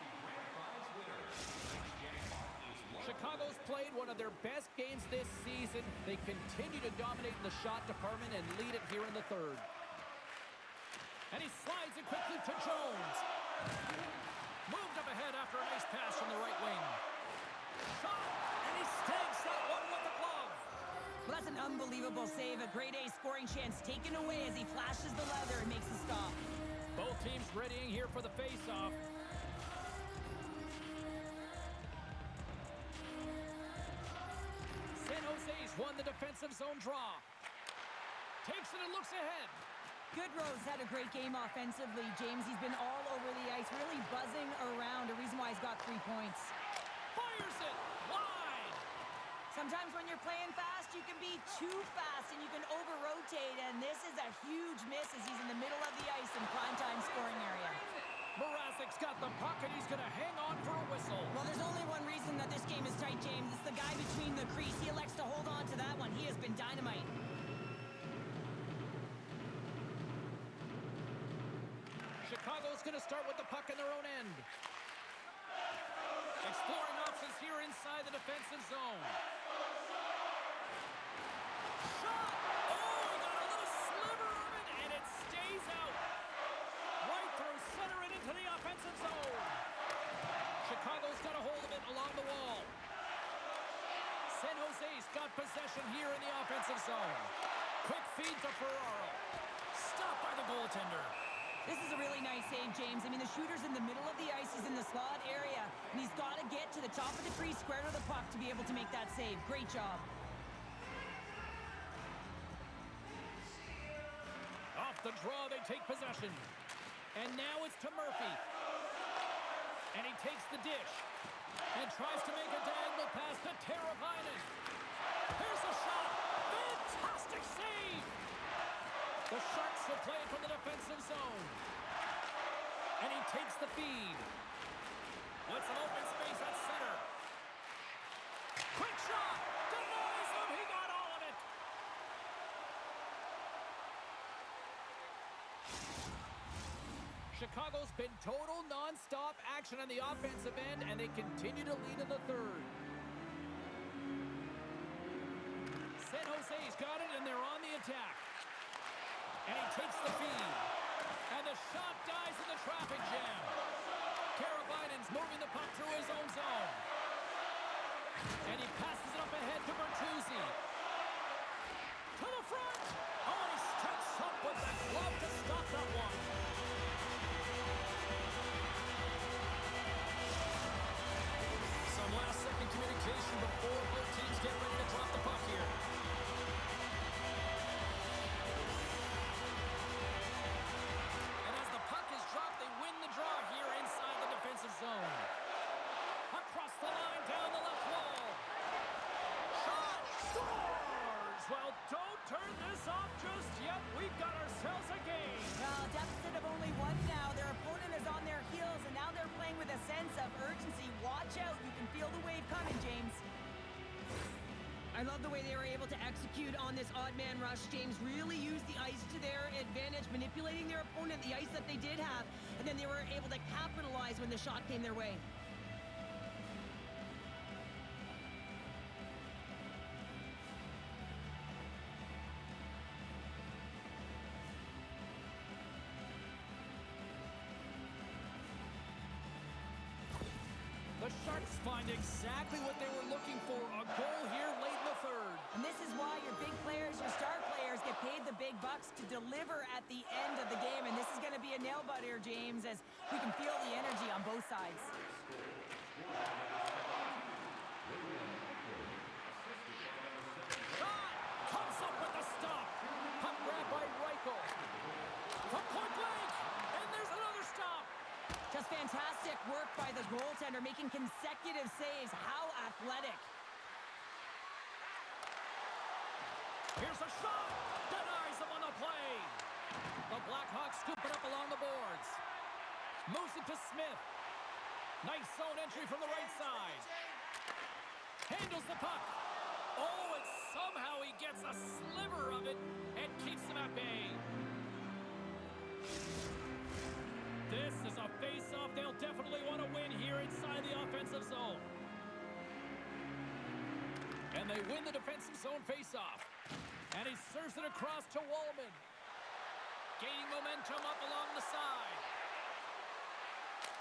Chicago's played one of their best games this season. They continue to dominate in the shot department and lead it here in the third. And he slides it quickly to Jones. Moved up ahead after a nice pass unbelievable save. A grade A scoring chance taken away as he flashes the leather and makes the stop. Both teams readying here for the face-off. San Jose's won the defensive zone draw. Takes it and looks ahead. Goodrow's had a great game offensively, James. He's been all over the ice, really buzzing around. A reason why he's got 3 points. Fires it wide. Sometimes when you're playing fast, you can be too fast and you can over-rotate, and this is a huge miss as he's in the middle of the ice in prime-time scoring area. Mrazek's got the puck, and he's going to hang on for a whistle. Well, there's only one reason that this game is tight, James. It's the guy between the crease. He elects to hold on to that one. He has been dynamite. Chicago's going to start with the puck in their own end. Exploring options here inside the defensive zone. Shot! Oh, he got a little sliver of it, and it stays out. Right through center and into the offensive zone. Chicago's got a hold of it along the wall. San Jose's got possession here in the offensive zone. Quick feed to Ferraro. Stopped by the goaltender. This is a really nice save, James. I mean, the shooter's in the middle of the ice. He's in the slot area, and he's got to get to the top of the crease, square to the puck to be able to make that save. Great job. Off the draw, they take possession. And now it's to Murphy. And he takes the dish and tries to make a diagonal pass to Teravainen. Here's a shot. Fantastic save. The Sharks will play it from the defensive zone. And he takes the feed. With some open space at center. Quick shot. Denies him. He got all of it. Chicago's been total non-stop action on the offensive end, and they continue to lead in the third. San Jose's got it, and they're on the attack. And he takes the feed. And the shot dies in the traffic jam. Teravainen's moving the puck through his own zone. And he passes it up ahead to Bertuzzi. To the front. Oh, and he steps up with the glove to stop that one. Some last-second communication before both teams get ready to drop the puck here. And as the puck is dropped, they win the draw here inside the defensive zone. Across the line, down the left wall. Shot! Scores! Well, don't turn this off just yet. We've got ourselves a game. Well, deficit of only 1 now. Their opponent is on their heels, and now they're playing with a sense of urgency. Watch out. You can feel the wave coming, James. I love the way they were able to execute on this odd man rush. James really used the ice to their advantage, manipulating their opponent, the ice that they did have, and then they were able to capitalize when the shot came their way. The Sharks find exactly what they were looking for, a goal here late in the third. And this is why your big players, your star players, get paid the big bucks to deliver at the end of the game. And this is going to be a nail-biter, James, as we can feel the energy on both sides. Shot! Comes up with the stop. Puck grab by Reichel. From point blank. And there's another stop. Just fantastic work by the goaltender, making consecutive saves. How athletic. Here's a shot. Denies him on the play. The Blackhawks scoop it up along the boards. Moves it to Smith. Nice zone entry from the right side. Handles the puck. Oh, and somehow he gets a sliver of it and keeps him at bay. This is a face-off they'll definitely want to win here inside the offensive zone. And they win the defensive zone face-off. And he serves it across to Wallman. Gaining momentum up along the side.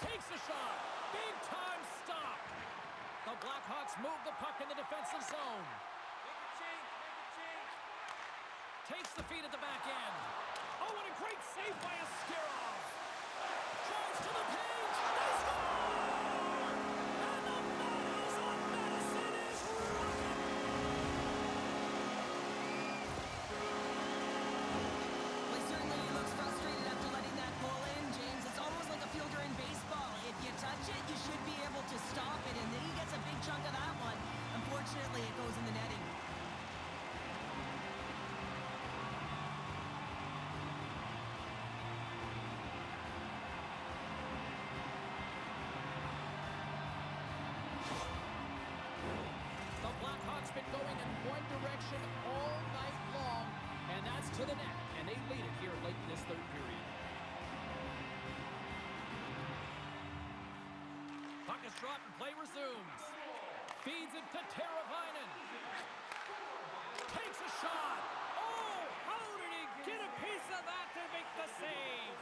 Takes a shot. Big-time stop. The Blackhawks move the puck in the defensive zone. takes the feed at the back end. Oh, what a great save by Askarov. Drives to the page. They score! And the Meadows on Madison is rocking. Well, certainly he looks frustrated after letting that goal in, James. It's almost like a fielder in baseball. If you touch it, you should be able to stop it, and then he gets a big chunk of that one. Unfortunately, it goes in the netting. The Blackhawks been going in one direction all night long, and that's to the net, and they lead it here late in this third period. Puck is dropped and play resumes. Feeds it to Teravainen. Takes a shot. Oh, how did he get a piece of that to make the save?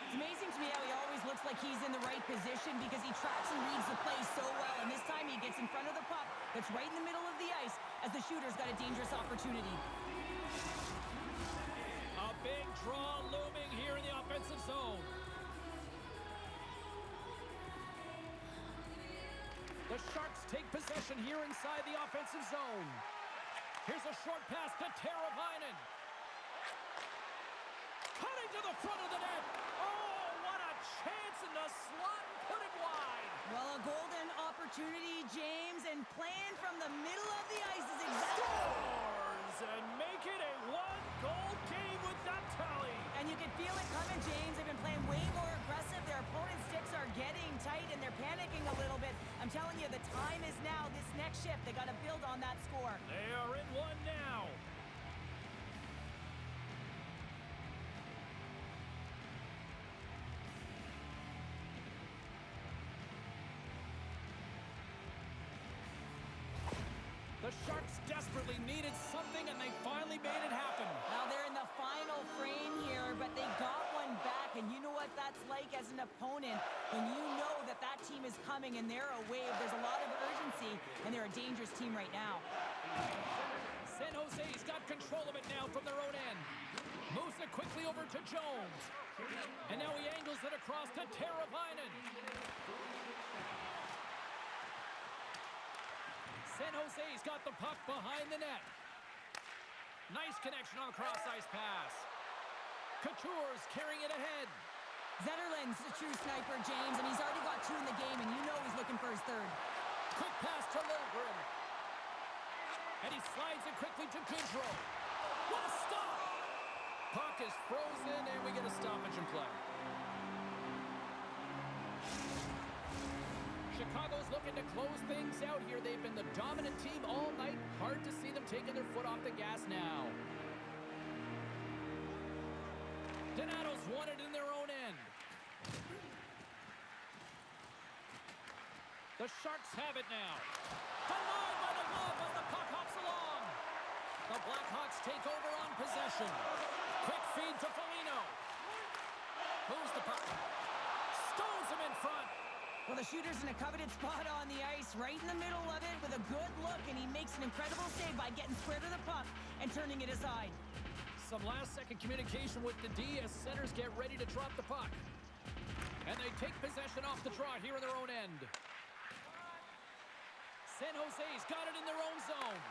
It's amazing to me how he always looks like he's in the right position because he tracks and reads the play so well, and this time he gets in front of the puck that's right in the middle of the ice as the shooter's got a dangerous opportunity. A big draw looming here in the offensive zone. The Sharks take possession here inside the offensive zone. Here's a short pass to Teravainen. Cutting to the front of the net. Oh, what a chance in the slot. Put it wide. Well, a golden opportunity, James, and playing from the middle of the ice is exactly... Scores and make it a one-goal game with that tally. And you can feel it coming, James. They've been playing way more aggressive. Their opponent's sticks are getting tight, and they're panicking a little bit. I'm telling you, the time is now. This next shift, they got to build on that score. They are in one now. The Sharks desperately needed something, and they finally made it happen. Now they're in the final frame here, but they got one back, and you know what that's like as an opponent when you know that that team is coming and they're a wave. There's a lot of urgency, and they're a dangerous team right now. San Jose's got control of it now from their own end. Moves it quickly over to Jones. And now he angles it across to Teravainen. San Jose's got the puck behind the net. Nice connection on the cross-ice pass. Couture's carrying it ahead. Zetterlund's a true sniper, James, and he's already got two in the game, and you know he's looking for his third. Quick pass to Lindgren. And he slides it quickly to Goodrow. What a stop! Puck is frozen, and we get a stoppage in play. Chicago's looking to close things out here. They've been the dominant team all night. Hard to see them taking their foot off the gas now. Donato's won it in their own end. The Sharks have it now. Denied by the glove as the puck hops along. The Blackhawks take over on possession. Quick feed to Foligno. Moves the puck. Stones him in front. Well, the shooter's in a coveted spot on the ice, right in the middle of it with a good look, and he makes an incredible save by getting square to the puck and turning it aside. Some last-second communication with the D as centers get ready to drop the puck. And they take possession off the draw here in their own end. San Jose's got it in their own zone.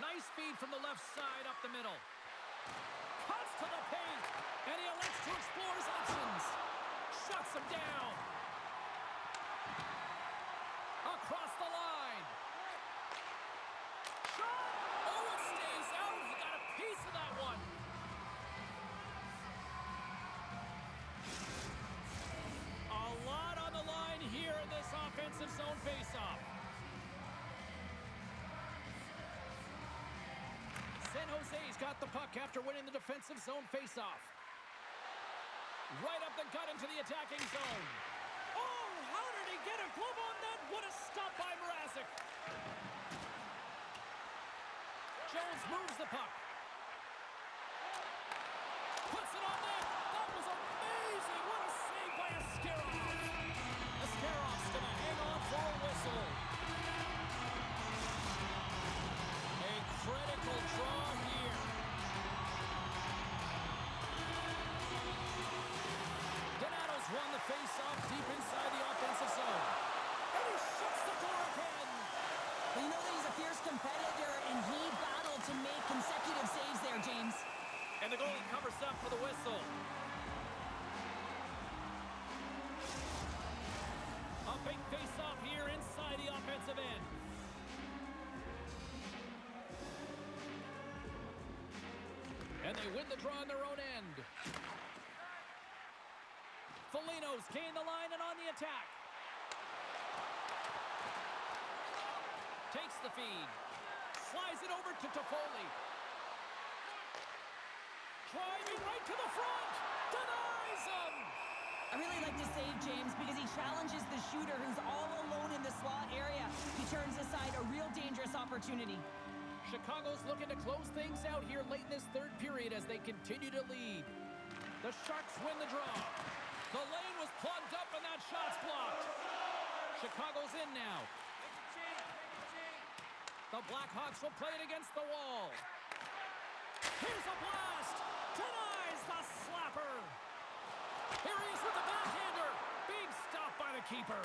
Nice feed from the left side up the middle. Cuts to the paint, and he elects to explore his options. Shuts him down. Across the line. Shot! Oh, it stays out. He got a piece of that one. A lot on the line here in this offensive zone faceoff. San Jose's got the puck after winning the defensive zone faceoff. Right up the gut into the attacking zone. Oh, how did he get a glove on that? What a stop by Mrazek. Jones moves the puck. Puts it on net. That was amazing. What a save by Askarov. Askarov's going to hang on for a whistle. A critical draw here. win the draw in their own end. Foligno's gained the line and on the attack. Takes the feed. Slides it over to Toffoli. Driving right to the front. Denies him. I really like to save James because he challenges the shooter who's all alone in the slot area. He turns aside a real dangerous opportunity. Chicago's looking to close things out here late in this third period as they continue to lead. The Sharks win the draw. The lane was plugged up and that shot's blocked. Chicago's in now. The Blackhawks will play it against the wall. Here's a blast. Denies the slapper. Here he is with the backhander. Big stop by the keeper.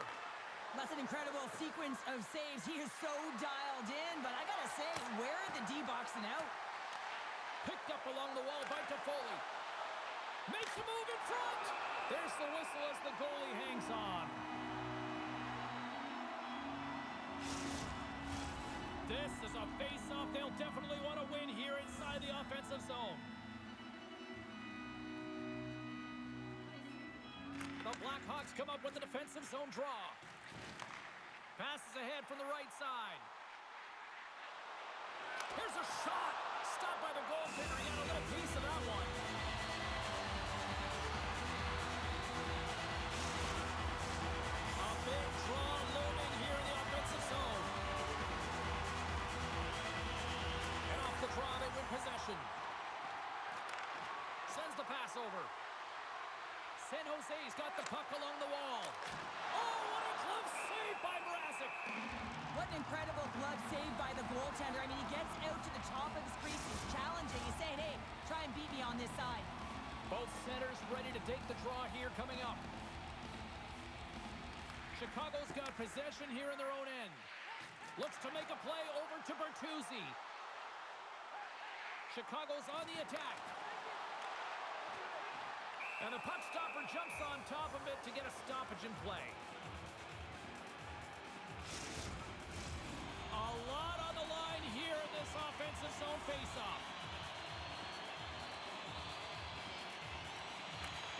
That's an incredible sequence of saves. He is so dialed in, but I gotta say, where are the D-boxing out? Picked up along the wall by Toffoli. Makes a move in front. There's the whistle as the goalie hangs on. This is a face-off they'll definitely want to win here inside the offensive zone. The Blackhawks come up with a defensive zone draw. Passes ahead from the right side. Here's a shot. Stopped by the goaltender. He got a little piece of that one. A big draw looming here in the offensive zone. And off the draw, they win possession. Sends the pass over. San Jose's got the puck along the wall. Oh, what a glove save by Mrazek. What an incredible glove save by the goaltender. I mean, he gets out to the top of his crease. He's challenging. He's saying, hey, try and beat me on this side. Both centers ready to take the draw here coming up. Chicago's got possession here in their own end. Looks to make a play over to Bertuzzi. Chicago's on the attack. And the puck stopper jumps on top of it to get a stoppage in play. A lot on the line here in this offensive zone faceoff.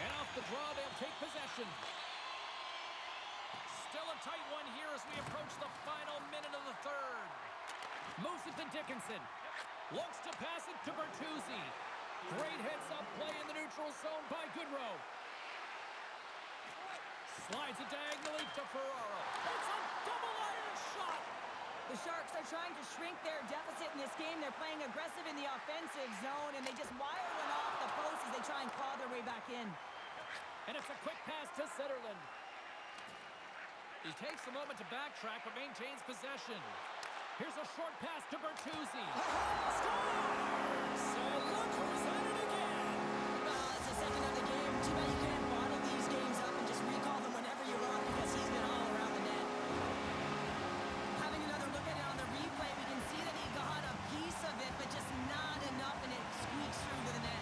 And off the draw, they'll take possession. Still a tight one here as we approach the final minute of the third. Moves it to Dickinson. Looks to pass it to Bertuzzi. Great heads-up play in the neutral zone by Goodrow. Slides it diagonally to Ferraro. It's a double iron shot. The Sharks are trying to shrink their deficit in this game. They're playing aggressive in the offensive zone, and they just wire one off the post as they try and claw their way back in. And it's a quick pass to Zetterlund. He takes a moment to backtrack, but maintains possession. Here's a short pass to Bertuzzi. Scores! So look who's at it again. It's the second of the game. Too bad you can't bottle these games up and just recall them whenever you want because he's been all around the net. Having another look at it on the replay, we can see that he got a piece of it, but just not enough, and it squeaks through to the net.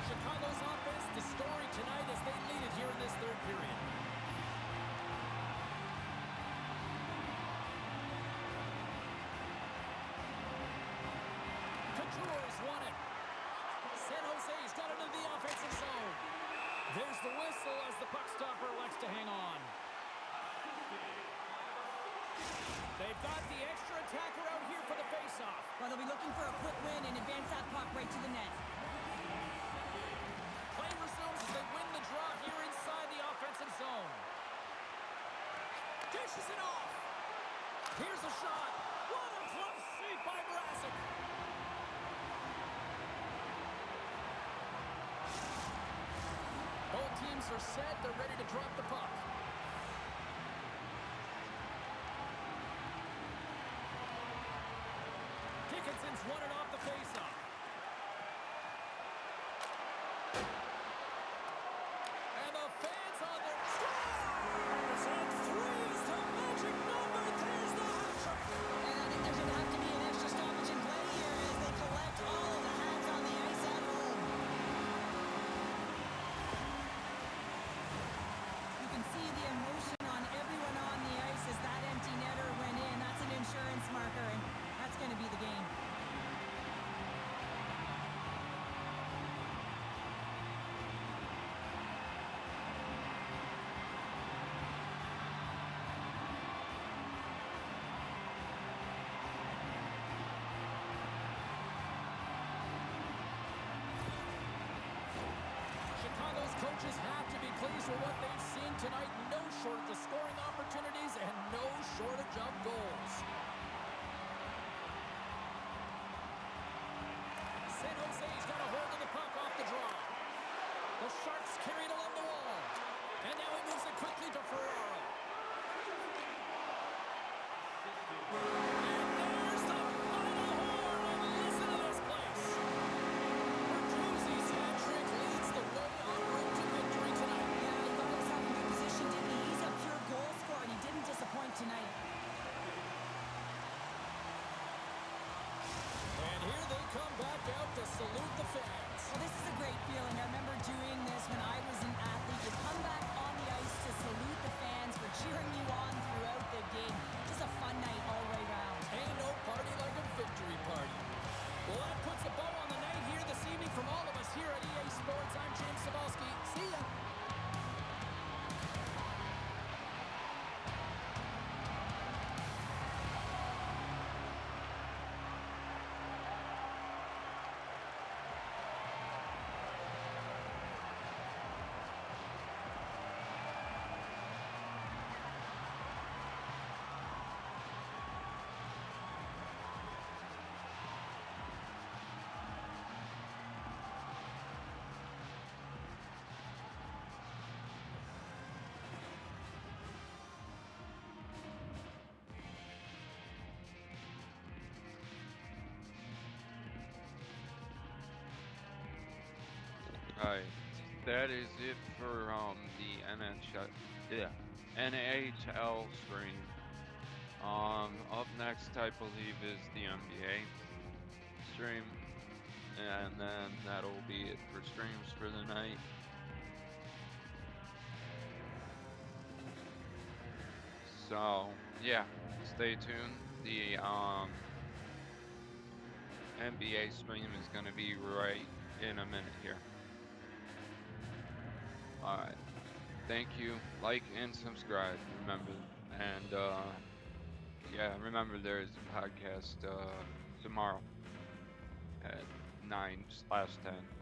Chicago's offense, the story tonight as they lead it here in this third period. Couture's won it. San Jose's got it into the offensive zone. There's the whistle as the puck stopper elects to hang on. They've got the extra attacker out here for the faceoff. Well, they'll be looking for a quick win and advance that puck right to the net. Play resumes as they win the draw here inside the offensive zone. Dishes it off. Here's a shot. What a glove save by Mrazek. Both teams are set. They're ready to drop the puck. Dickinson's won it off the faceoff. And the fans on their scores! And three's the magic number. There's the hat trick. And I think there's going to have to be an extra stoppage in play here as they collect all of the hats on the ice at home. for what they've seen tonight. No shortage of scoring opportunities and no shortage of goals. San Jose's got a hold of the puck off the draw. The Sharks carry it along the wall. And now he moves it quickly to Ferraro. And there's the final horn. And listen to this place. Bertuzzi's hat trick leads the way en route to victory tonight. Yeah, he got himself in good position, didn't he? He's a pure goal scorer, and he didn't disappoint tonight. And here they come back out to salute the fans. Well, this is a great feeling. I remember doing this when I was an athlete. You come back on the ice to salute the fans for cheering you on throughout the game. Just a fun night all the way round. Ain't no party like a victory party. Well, that puts a bow on the night here this evening from all of us here at EA Sports. I'm James Cebulski. See ya. Alright, that is it for the NHL stream. Up next, I believe, is the NBA stream, and then that'll be it for streams for the night. So yeah, stay tuned. The NBA stream is gonna be right in a minute here. Alright. Thank you. Like and subscribe. Remember. And yeah, remember there's a podcast tomorrow at 9/10.